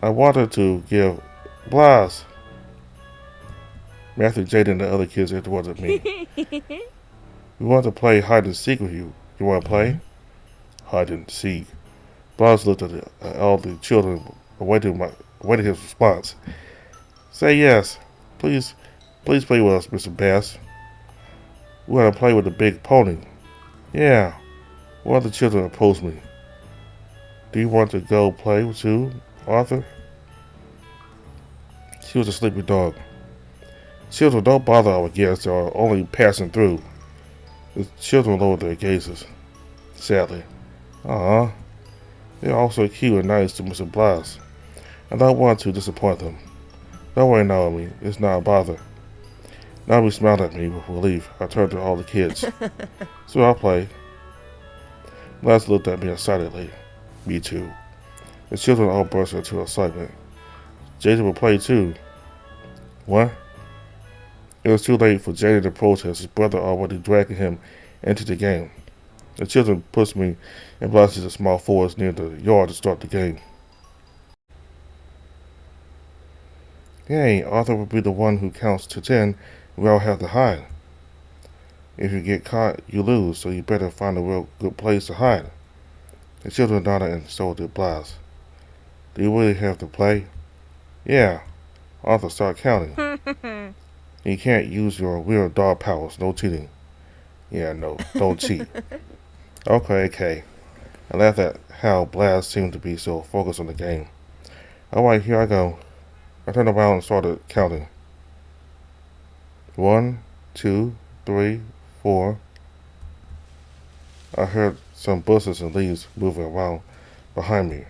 A: I wanted to give Blas. Matthew, Jaden, and the other kids interrupted me. We want to play hide and seek with you. You want to play? Hide and seek. Blas looked at all the children, awaiting his response. Say yes. Please play with us, Mr. Bass. We want to play with the big pony. Yeah. One of the children approached me. Do you want to go play with you, Arthur? She was a sleepy dog. Children, don't bother our guests. They are only passing through. The children lowered their gazes. Sadly. They're also cute and nice to Mr. Blas. I don't want to disappoint them. Don't worry, Naomi. It's not a bother. Naomi smiled at me with relief. I turned to all the kids. So I'll play. Blas looked at me excitedly. Me too. The children all burst into excitement. Jaden will play too. What? It was too late for Jaden to protest, his brother already dragging him into the game. The children pushed me and Blas to a small forest near the yard to start the game. Yay, Arthur will be the one who counts to 10. We all have to hide. If you get caught, you lose, so you better find a real good place to hide. The children nodded and so did Blas. Do you really have to play? Yeah. Arthur, start counting. You can't use your weird dog powers. No cheating. Yeah, no, don't cheat. Okay. I laughed at how Blas seemed to be so focused on the game. Alright, here I go. I turned around and started counting. 1, 2, 3, 4. I heard some bushes and leaves moving around behind me.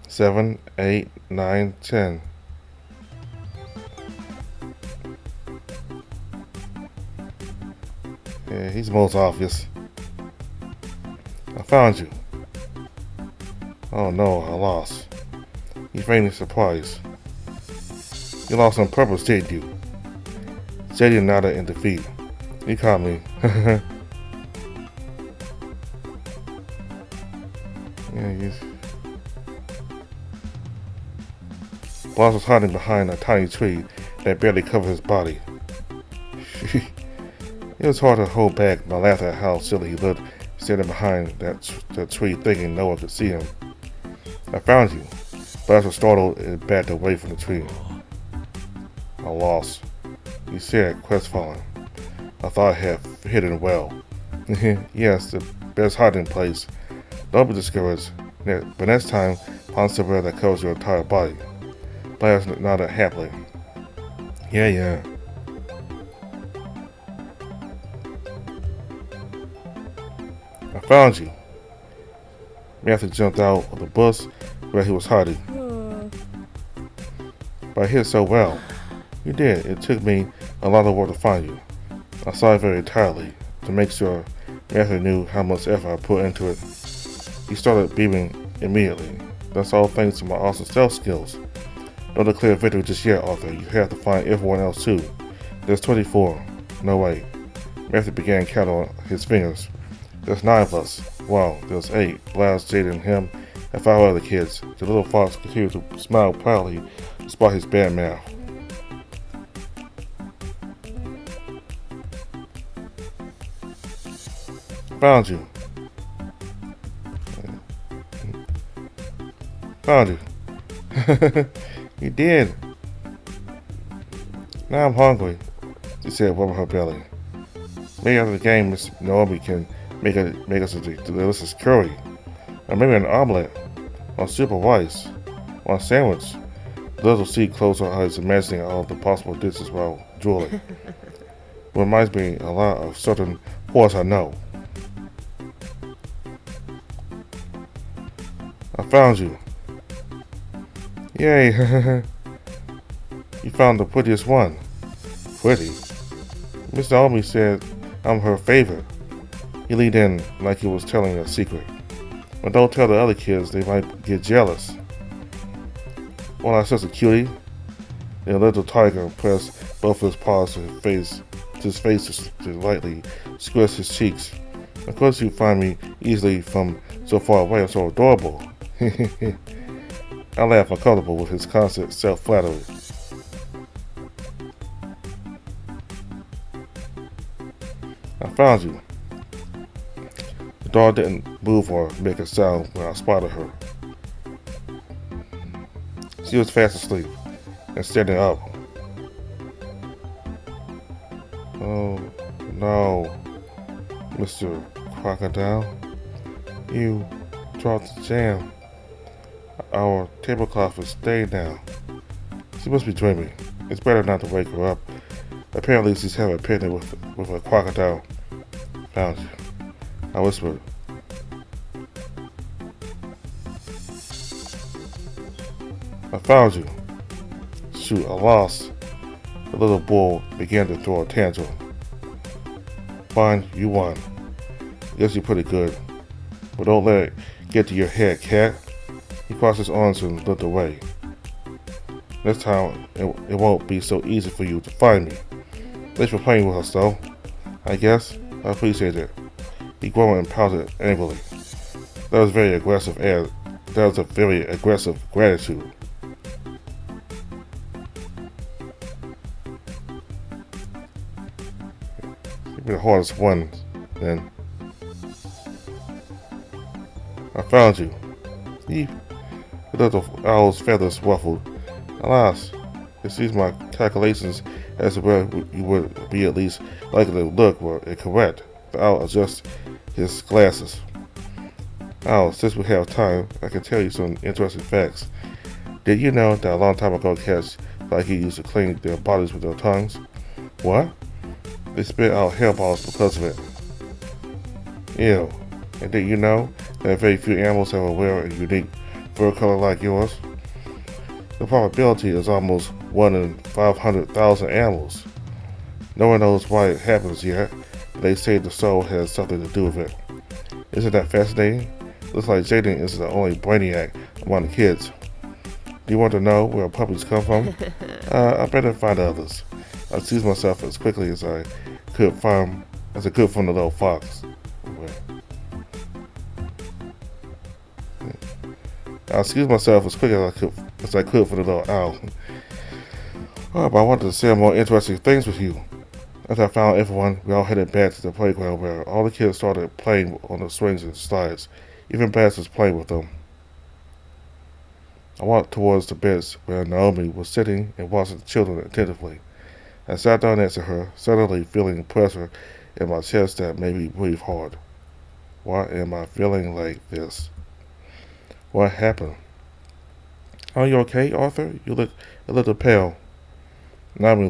A: 7, 8, 9, 10. Yeah, he's most obvious. I found you. Oh no, I lost. You faintly surprised. You lost on purpose, didn't you? Jaden nodded in defeat. You caught me. Yeah, Blas was hiding behind a tiny tree that barely covered his body. It was hard to hold back my laugh at how silly he looked standing behind that tree thinking no one could see him. I found you. Blas was startled and backed away from the tree. I lost. You said crestfallen. I thought I had hidden well. Yes, the best hiding place. Don't be discouraged. But next time, find somewhere that covers your entire body. Blas nodded happily. Yeah. I found you. Matthew jumped out of the bush where he was hiding. But I hid so well. You did. It took me a lot of work to find you. I saw it very entirely to make sure Matthew knew how much effort I put into it. He started beaming immediately. That's all thanks to my awesome stealth skills. Don't declare victory just yet, Arthur. You have to find everyone else too. There's 24. No way. Matthew began counting on his fingers. There's 9 of us. Wow, there's 8. Blas, Jaden, him, and 5 other kids. The little fox continued to smile proudly despite his bad math. Found you. Found you. You did. Now I'm hungry, she said, rubbing her belly. Maybe after the game, Miss Naomi can make us a delicious curry, or maybe an omelet, or soup of rice, or a sandwich. Liz will see close her eyes, imagining all the possible dishes while drooling. It reminds me a lot of certain horse I know. I found you. Yay. You found the prettiest one. Pretty? Miss Naomi said I'm her favorite. He leaned in like he was telling a secret. But don't tell the other kids, they might get jealous. Well, I'm such a cutie. The little tiger pressed both his paws to his face to lightly squish his cheeks. Of course you find me easily from so far away. I'm so adorable. I laughed uncomfortable with his constant self-flattery. I found you. The dog didn't move or make a sound when I spotted her. She was fast asleep and standing up. Oh no, Mr. Crocodile. You dropped the jam. Our tablecloth is stained now. She must be dreaming. It's better not to wake her up. Apparently she's having a picnic with a crocodile. Found you. I whispered. I found you. Shoot, I lost. The little bull began to throw a tantrum. Fine, you won. Guess you're pretty good. but don't let it get to your head, cat. He crossed his arms and looked away. Next time, it won't be so easy for you to find me. Thanks for playing with us, though. I guess. I appreciate it. He groaned and pouted angrily. That was very aggressive, and that was a very aggressive gratitude. Give me the hardest one, then. I found you. He let the owl's feathers ruffled. Alas, it seems my calculations as to where you would be at least likely to look were incorrect. The owl adjusted his glasses. Owl, since we have time, I can tell you some interesting facts. Did you know that a long time ago cats like you used to clean their bodies with their tongues? What? They spit out hairballs because of it. Ew. And did you know that very few animals have a rare and unique fur color like yours? The probability is almost 1 in 500,000 animals. No one knows why it happens yet, but they say the soul has something to do with it. Isn't that fascinating? Looks like Jaden is the only brainiac among the kids. Do you want to know where puppies come from? I better find others. I excused myself as quickly as I could from the little fox. I excused myself as quick as I could from the little owl. But I wanted to share more interesting things with you. After I found everyone, we all headed back to the playground where all the kids started playing on the swings and slides. Even Bass was playing with them. I walked towards the bench where Naomi was sitting and watching the children attentively. I sat down next to her, suddenly feeling pressure in my chest that made me breathe hard. Why am I feeling like this? What happened? Are you okay, Arthur? You look a little pale. Naomi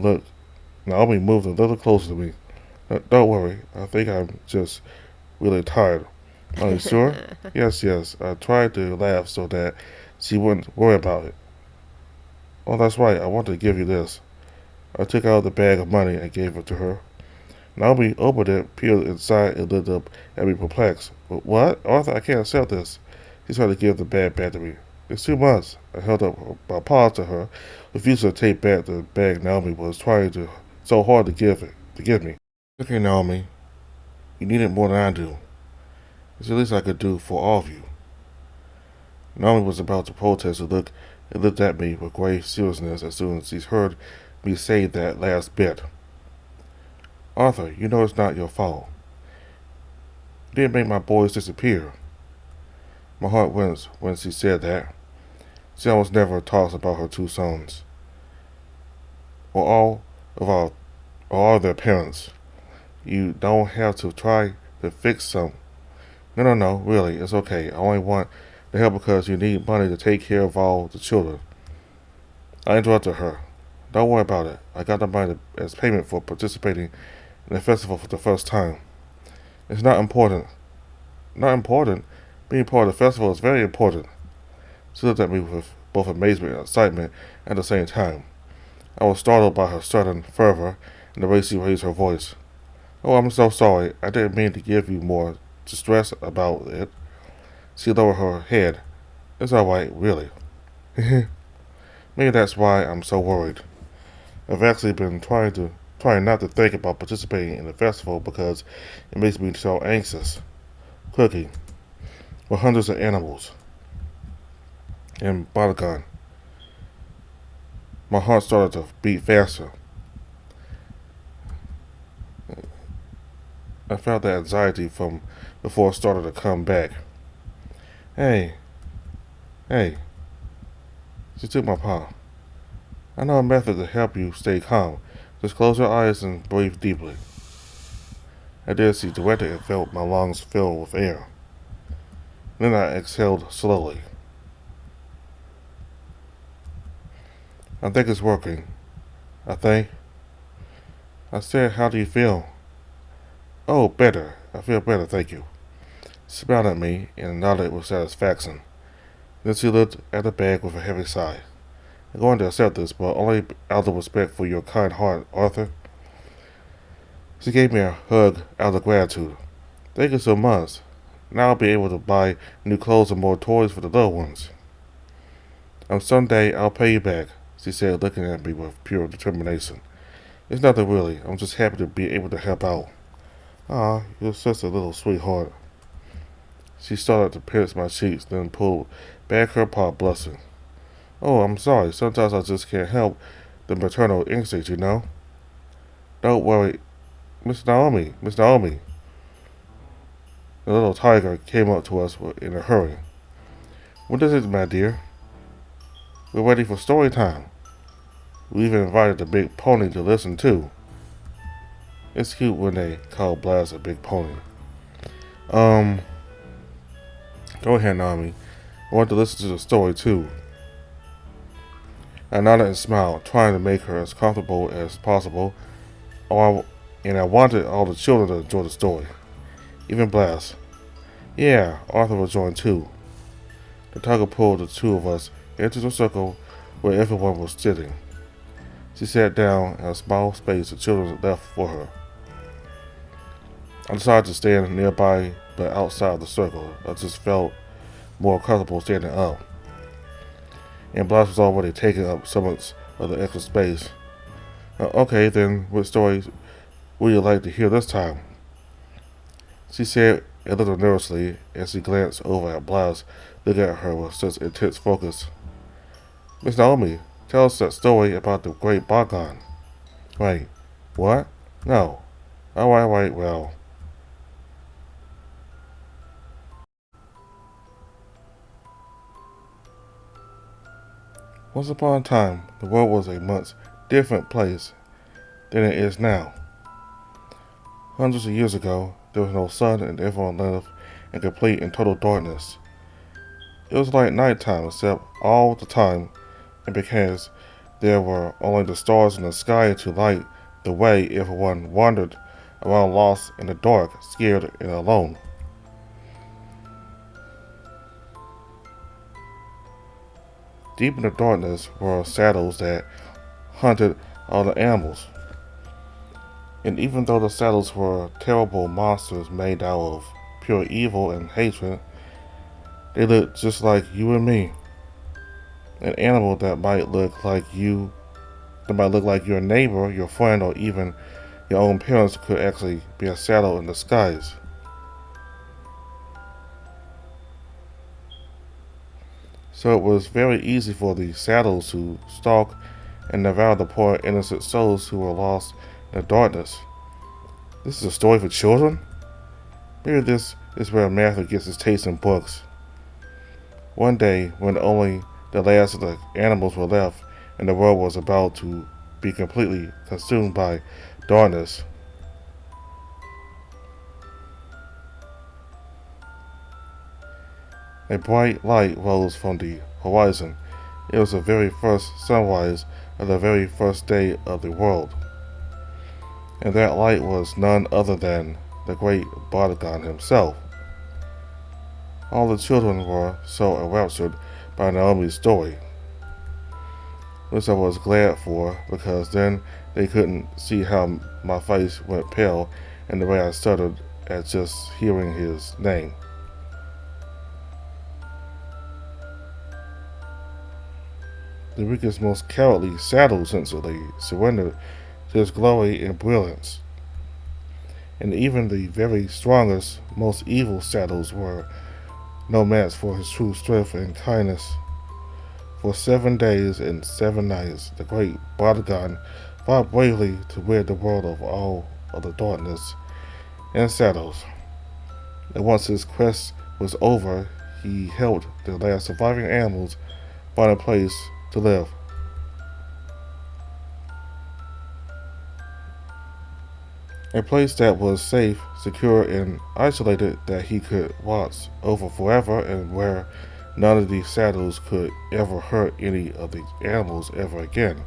A: moved a little closer to me. Don't worry. I think I'm just really tired. Are you sure? Yes. I tried to laugh so that she wouldn't worry about it. Oh, that's right. I wanted to give you this. I took out the bag of money and gave it to her. Naomi opened it, peered inside, and looked up at me perplexed. What? Arthur, I can't accept this. She tried to give the bag back to me. It's too much. I held up my paws to her, refusing to take back the bag Naomi was trying so hard to give me. Okay, Naomi. You need it more than I do. It's the least I could do for all of you. Naomi was about to protest and looked at me with grave seriousness as soon as she heard me say that last bit. Arthur, you know it's not your fault. You didn't make my boys disappear. My heart went when she said that. She almost never talks about her two sons. Or all their parents. You don't have to try to fix some. No, really, it's okay. I only want the help because you need money to take care of all the children. I interrupted her. Don't worry about it. I got the money as payment for participating in the festival for the first time. It's not important. Not important? Being part of the festival is very important. She looked at me with both amazement and excitement at the same time. I was startled by her sudden fervor and the way she raised her voice. Oh, I'm so sorry. I didn't mean to give you more distress about it. She lowered her head. It's all right, really. Maybe that's why I'm so worried. I've actually been trying not to think about participating in the festival because it makes me so anxious. Cooking with hundreds of animals and bodyguard. My heart started to beat faster. I felt the anxiety from before it started to come back. Hey. She took my paw. I know a method to help you stay calm. Just close your eyes and breathe deeply. I did. She directed and felt my lungs fill with air. Then I exhaled slowly. I think it's working. I said, how do you feel? Oh, better. I feel better, thank you. She smiled at me and nodded with satisfaction. Then she looked at the bag with a heavy sigh. I'm going to accept this, but only out of respect for your kind heart, Arthur. She gave me a hug out of gratitude. Thank you so much. Now I'll be able to buy new clothes and more toys for the little ones. Someday I'll pay you back, she said, looking at me with pure determination. It's nothing really. I'm just happy to be able to help out. Ah, you're such a little sweetheart. She started to pierce my cheeks, then pulled back her paw, blushing. Oh, I'm sorry. Sometimes I just can't help the maternal instinct, you know. Don't worry, Miss Naomi. Miss Naomi. The little tiger came up to us in a hurry. What is it, my dear? We're ready for story time. We even invited the big pony to listen too. It's cute when they call Blast a big pony. Um, Go ahead, Naomi. I want to listen to the story too. I nodded and smiled, trying to make her as comfortable as possible. And I wanted all the children to enjoy the story, even Blast. Yeah, Arthur will join too. The tiger pulled the two of us into the circle where everyone was sitting. She sat down in a small space the children left for her. I decided to stand nearby but outside the circle. I just felt more comfortable standing up. And Blast was already taking up so much of the extra space. Okay, then what story would you like to hear this time? She said a little nervously as she glanced over at Blast, looking at her with such intense focus. Miss Naomi, tell us that story about the great Bagan. Wait, what? No. Alright, well. Once upon a time, the world was a much different place than it is now. Hundreds of years ago, there was no sun and everyone lived in complete and total darkness. It was like nighttime except all the time, and because there were only the stars in the sky to light the way, everyone wandered around lost in the dark, scared and alone. Deep in the darkness were shadows that hunted all the animals. And even though the shadows were terrible monsters made out of pure evil and hatred, they looked just like you and me. An animal that might look like you, that might look like your neighbor, your friend, or even your own parents could actually be a shadow in disguise. So it was very easy for the shadows to stalk and devour the poor innocent souls who were lost in the darkness. This is a story for children? Maybe this is where Matthew gets his taste in books. One day, when only the last of the animals were left and the world was about to be completely consumed by darkness, a bright light rose from the horizon. It was the very first sunrise of the very first day of the world. And that light was none other than the great Bardagon himself. All the children were so enraptured by Naomi's story, which I was glad for, because then they couldn't see how my face went pale and the way I stuttered at just hearing his name. The weakest, most cowardly shadows instantly surrendered to his glory and brilliance. And even the very strongest, most evil shadows were no match for his true strength and kindness. For 7 days and 7 nights, the great Bardagon fought bravely to rid the world of all of the darkness and shadows. And once his quest was over, he helped the last surviving animals find a place to live. A place that was safe, secure, and isolated that he could watch over forever, and where none of these shadows could ever hurt any of the animals ever again.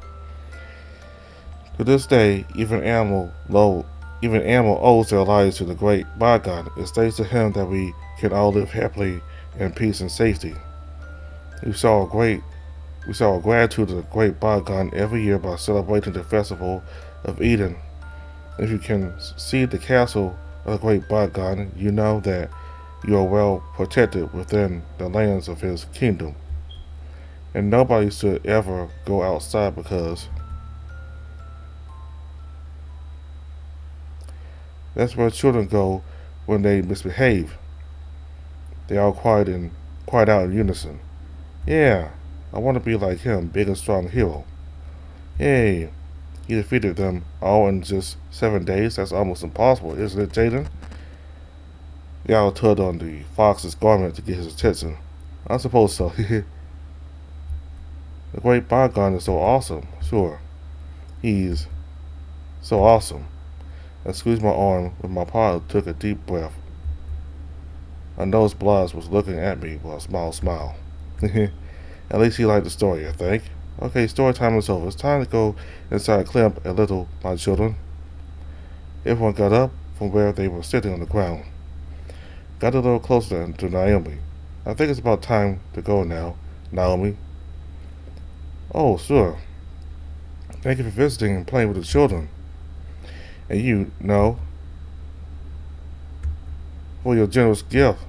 A: To this day, even animal owes their lives to the great Bagan. It states to him that we can all live happily in peace and safety. We show our gratitude to the great Bagan every year by celebrating the festival of Eden. If you can see the castle of the great Bagan, you know that You are well protected within the lands of his kingdom, and nobody should ever go outside because that's where children go when they misbehave. They all quiet out in unison. Yeah, I want to be like him, big and strong hero. Yay! He defeated them all in just 7 days. That's almost impossible, isn't it, Jaden? They all tugged on the fox's garment to get his attention. I suppose so. The great Bygone is so awesome. Sure, he's so awesome. I squeezed my arm with my paw and took a deep breath. I noticed Blas was looking at me with a smile. At least he liked the story, I think. Okay, story time is over. It's time to go inside and clean up a little, my children. Everyone got up from where they were sitting on the ground. Got a little closer to Naomi. I think it's about time to go now, Naomi. Oh, sure. Thank you for visiting and playing with the children. And you know, for your generous gift.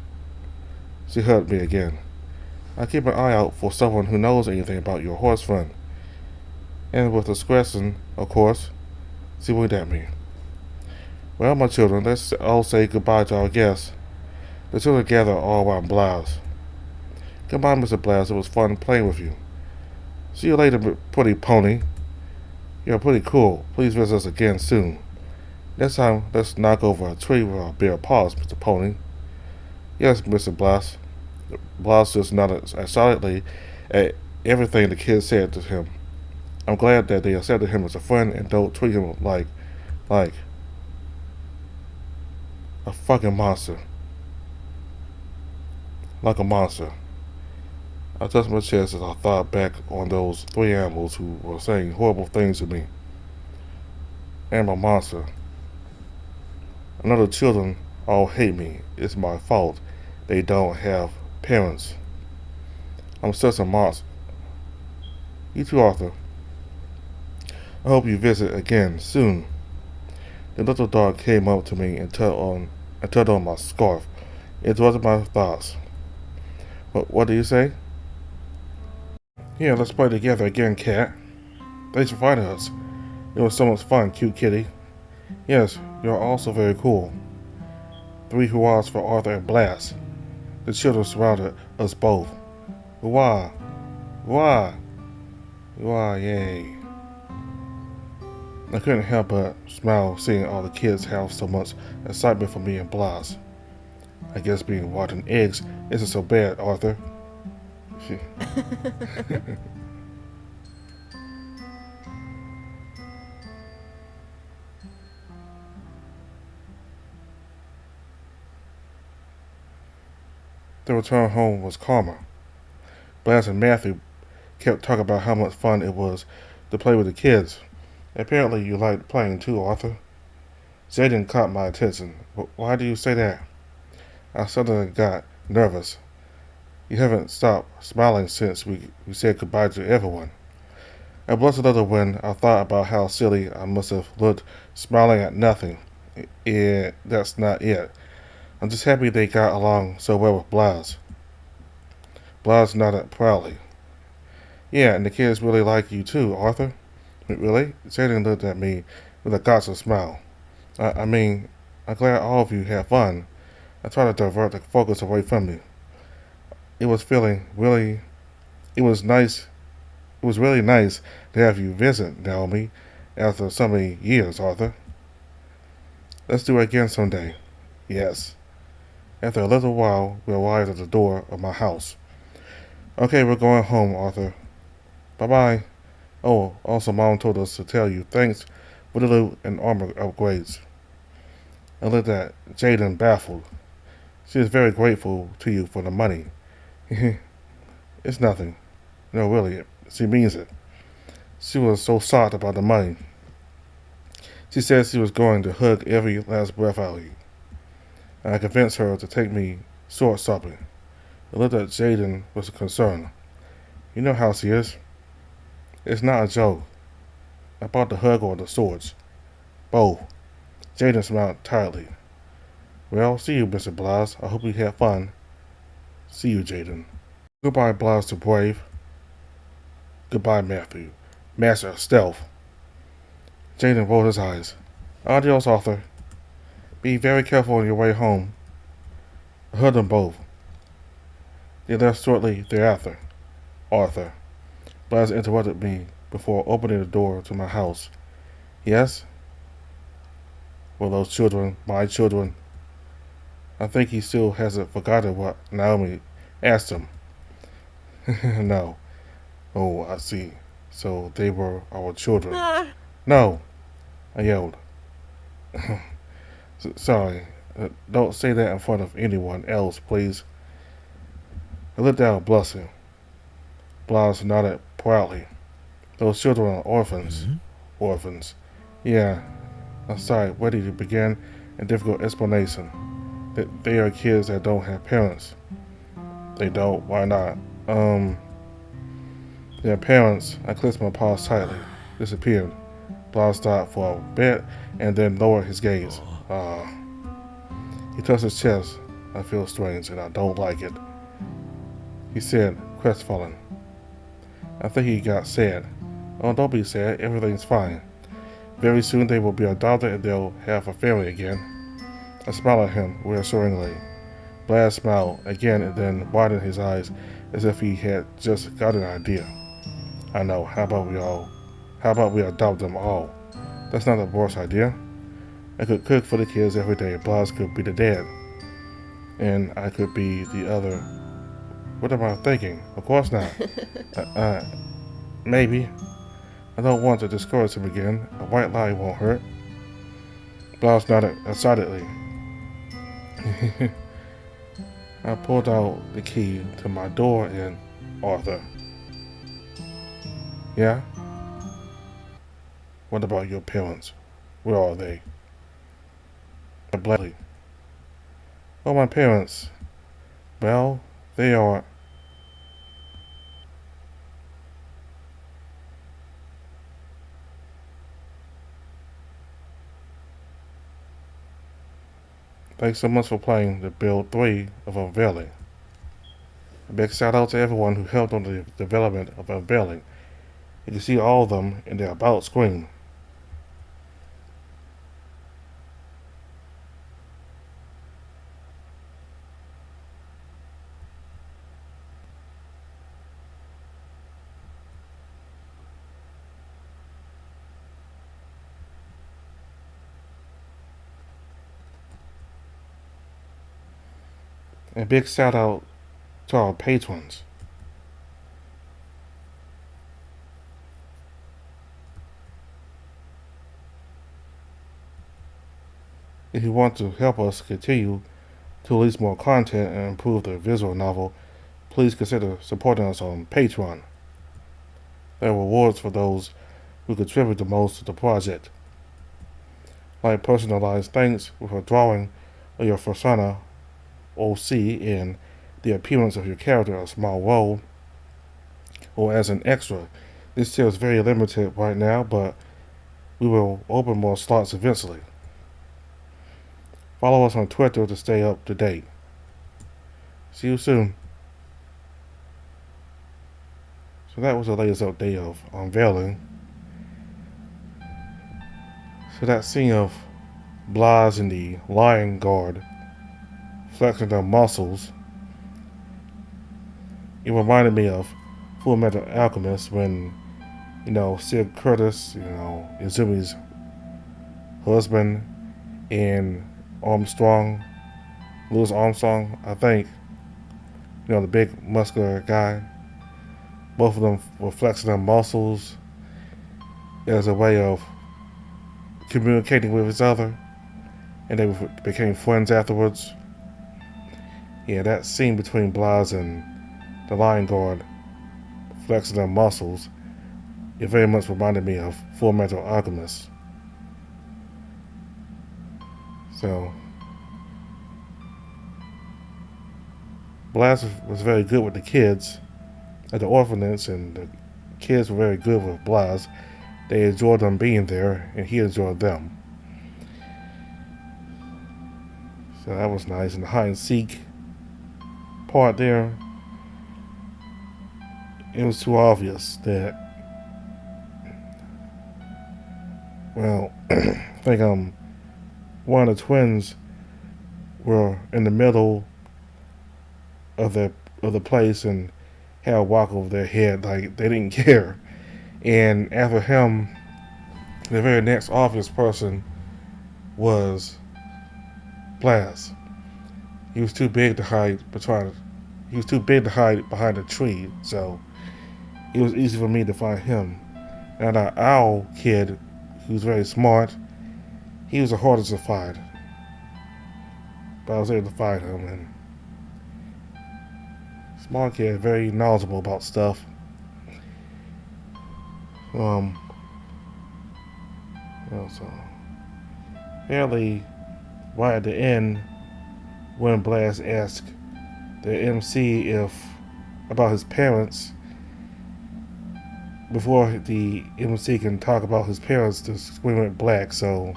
A: She hugged me again. I keep an eye out for someone who knows anything about your horse friend. And with discretion, of course, she winked at me. Well, my children, let's all say goodbye to our guests. The children gathered all around Blas. Goodbye, Mr. Blas. It was fun playing with you. See you later, pretty pony. You're pretty cool. Please visit us again soon. Next time, let's knock over a tree with our bare paws, Mr. Pony. Yes, Mr. Blas. Blas just nodded excitedly at everything the kids said to him. I'm glad that they accepted him as a friend and don't treat him like a fucking monster. Like a monster. I touched my chest as I thought back on those three animals who were saying horrible things to me. And my monster. I know the children all hate me. It's my fault they don't have parents. I'm such a monster. You too, Arthur. I hope you visit again soon. The little dog came up to me and tugged on my scarf. It wasn't my thoughts. What do you say? Yeah, let's play together again, cat. Thanks for finding us. It was so much fun, cute kitty. Yes, you're also very cool. 3 hurrahs for Arthur and Blas. The children surrounded us both. Hurrah! Hurrah! Hurrah, yay. I couldn't help but smile seeing all the kids have so much excitement for me and Blas. I guess being rotten eggs isn't so bad, Arthur. The return home was calmer. Blas and Matthew kept talking about how much fun it was to play with the kids. Apparently you liked playing too, Arthur. Jaden caught my attention. Why do you say that? I suddenly got nervous. You haven't stopped smiling since we said goodbye to everyone. I blushed a little when I thought about how silly I must have looked smiling at nothing. That's not it. I'm just happy they got along so well with Blas. Blas nodded proudly. Yeah, and the kids really like you too, Arthur. Really? Jaden looked at me with a gotcha smile. I mean, I'm glad all of you had fun. I tried to divert the focus away from me. It was nice. It was really nice to have you visit, Naomi, after so many years, Arthur. Let's do it again someday. Yes. After a little while, we arrived at the door of my house. Okay, we're going home, Arthur. Bye-bye. Oh, also Mom told us to tell you thanks for the loot and armor upgrades. I looked at Jaden baffled. She is very grateful to you for the money. It's nothing. No, really, she means it. She was so shocked about the money. She said she was going to hug every last breath out of you. And I convinced her to take me sword shopping. I looked at Jaden with concern. You know how she is. It's not a joke. About the hug or the swords. Both. Jaden smiled tiredly. Well, see you, Mr. Blas. I hope you had fun. See you, Jaden. Goodbye, Blas the Brave. Goodbye, Matthew. Master of Stealth. Jaden rolled his eyes. Adios, Arthur. Be very careful on your way home. I heard them both. They left shortly thereafter. Arthur. Blas interrupted me before opening the door to my house. Yes? Were those children my children? I think he still hasn't forgotten what Naomi asked him. No. Oh, I see. So they were our children. No, I yelled. Sorry. Don't say that in front of anyone else, please. I looked down, blushing. Blas nodded proudly. Those children are orphans. Orphans. Yeah. I sighed, ready to begin a difficult explanation. That they are kids that don't have parents. They don't? Why not? Their parents, I clenched my paws tightly, disappeared. Blas stopped for a bit and then lowered his gaze. He touched his chest. I feel strange and I don't like it. He said, crestfallen. I think he got sad. Oh, don't be sad. Everything's fine. Very soon they will be adopted and they'll have a family again. I smiled at him reassuringly. Blas smiled again and then widened his eyes as if he had just got an idea. I know. How about we adopt them all? That's not the worst idea. I could cook for the kids every day. Blas could be the dad. And I could be the other. What am I thinking? Of course not. Maybe. I don't want to discourage him again. A white lie won't hurt. Blas nodded excitedly. I pulled out the key to my door and Arthur. Yeah? What about your parents? Where are they? Blankly. Oh, my parents. Well, they are. Thanks so much for playing the Build 3 of Unveiling. A big shout out to everyone who helped on the development of Unveiling. You can see all of them in the About screen. And a big shout out to our patrons. If you want to help us continue to release more content and improve the visual novel, please consider supporting us on Patreon. There are rewards for those who contribute the most to the project, like personalized thanks with a drawing of your persona OC in the appearance of your character a small role, or as an extra. This tier is very limited right now, but we will open more slots eventually. Follow us on Twitter to stay up to date. See you soon. So that was the latest update of Unveiling. So that scene of Blas and the Lion Guard flexing their muscles, it reminded me of Full Metal Alchemist when, Sid Curtis, Izumi's husband, and Louis Armstrong, I think, the big muscular guy. Both of them were flexing their muscles as a way of communicating with each other, and they became friends afterwards. Yeah, that scene between Blas and the Lion Guard flexing their muscles, it very much reminded me of Full Metal Alchemist. So, Blas was very good with the kids at the orphanage, and the kids were very good with Blas. They enjoyed them being there, and he enjoyed them. So that was nice. And the hide and seek part there, it was too obvious that, well, I think one of the twins were in the middle of the place and had a walk over their head like they didn't care. And after him, the very next obvious person was Blas. He was too big to hide behind. He was too big to hide behind a tree, so it was easy for me to find him. And our owl kid, who's very smart, he was the hardest to find. But I was able to find him, and smart kid, very knowledgeable about stuff. So apparently, right at the end, when Blas asked the MC about his parents, before the MC can talk about his parents, the screen went black. So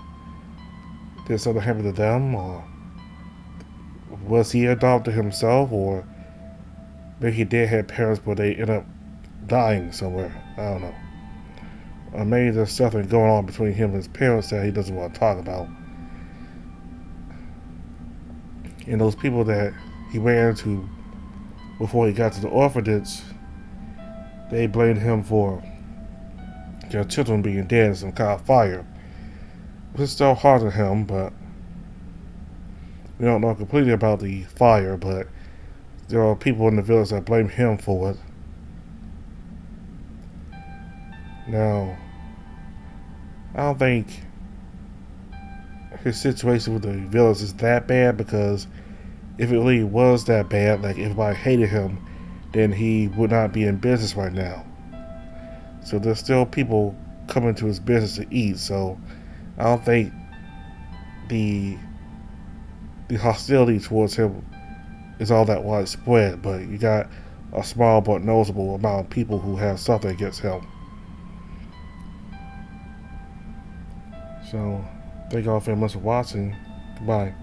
A: did something happen to them, or was he adopted himself, or maybe he did have parents, but they ended up dying somewhere? I don't know. Or maybe there's something going on between him and his parents that he doesn't want to talk about. And those people that he ran into before he got to the orphanage, they blamed him for their children being dead in some kind of fire. It's still hard on him, but we don't know completely about the fire, but there are people in the village that blame him for it. Now, I don't think his situation with the village is that bad, because if it really was that bad, like if everybody hated him, then he would not be in business right now. So there's still people coming to his business to eat, so I don't think the hostility towards him is all that widespread, but you got a small but noticeable amount of people who have something against him. So, thank y'all very much for watching. Goodbye.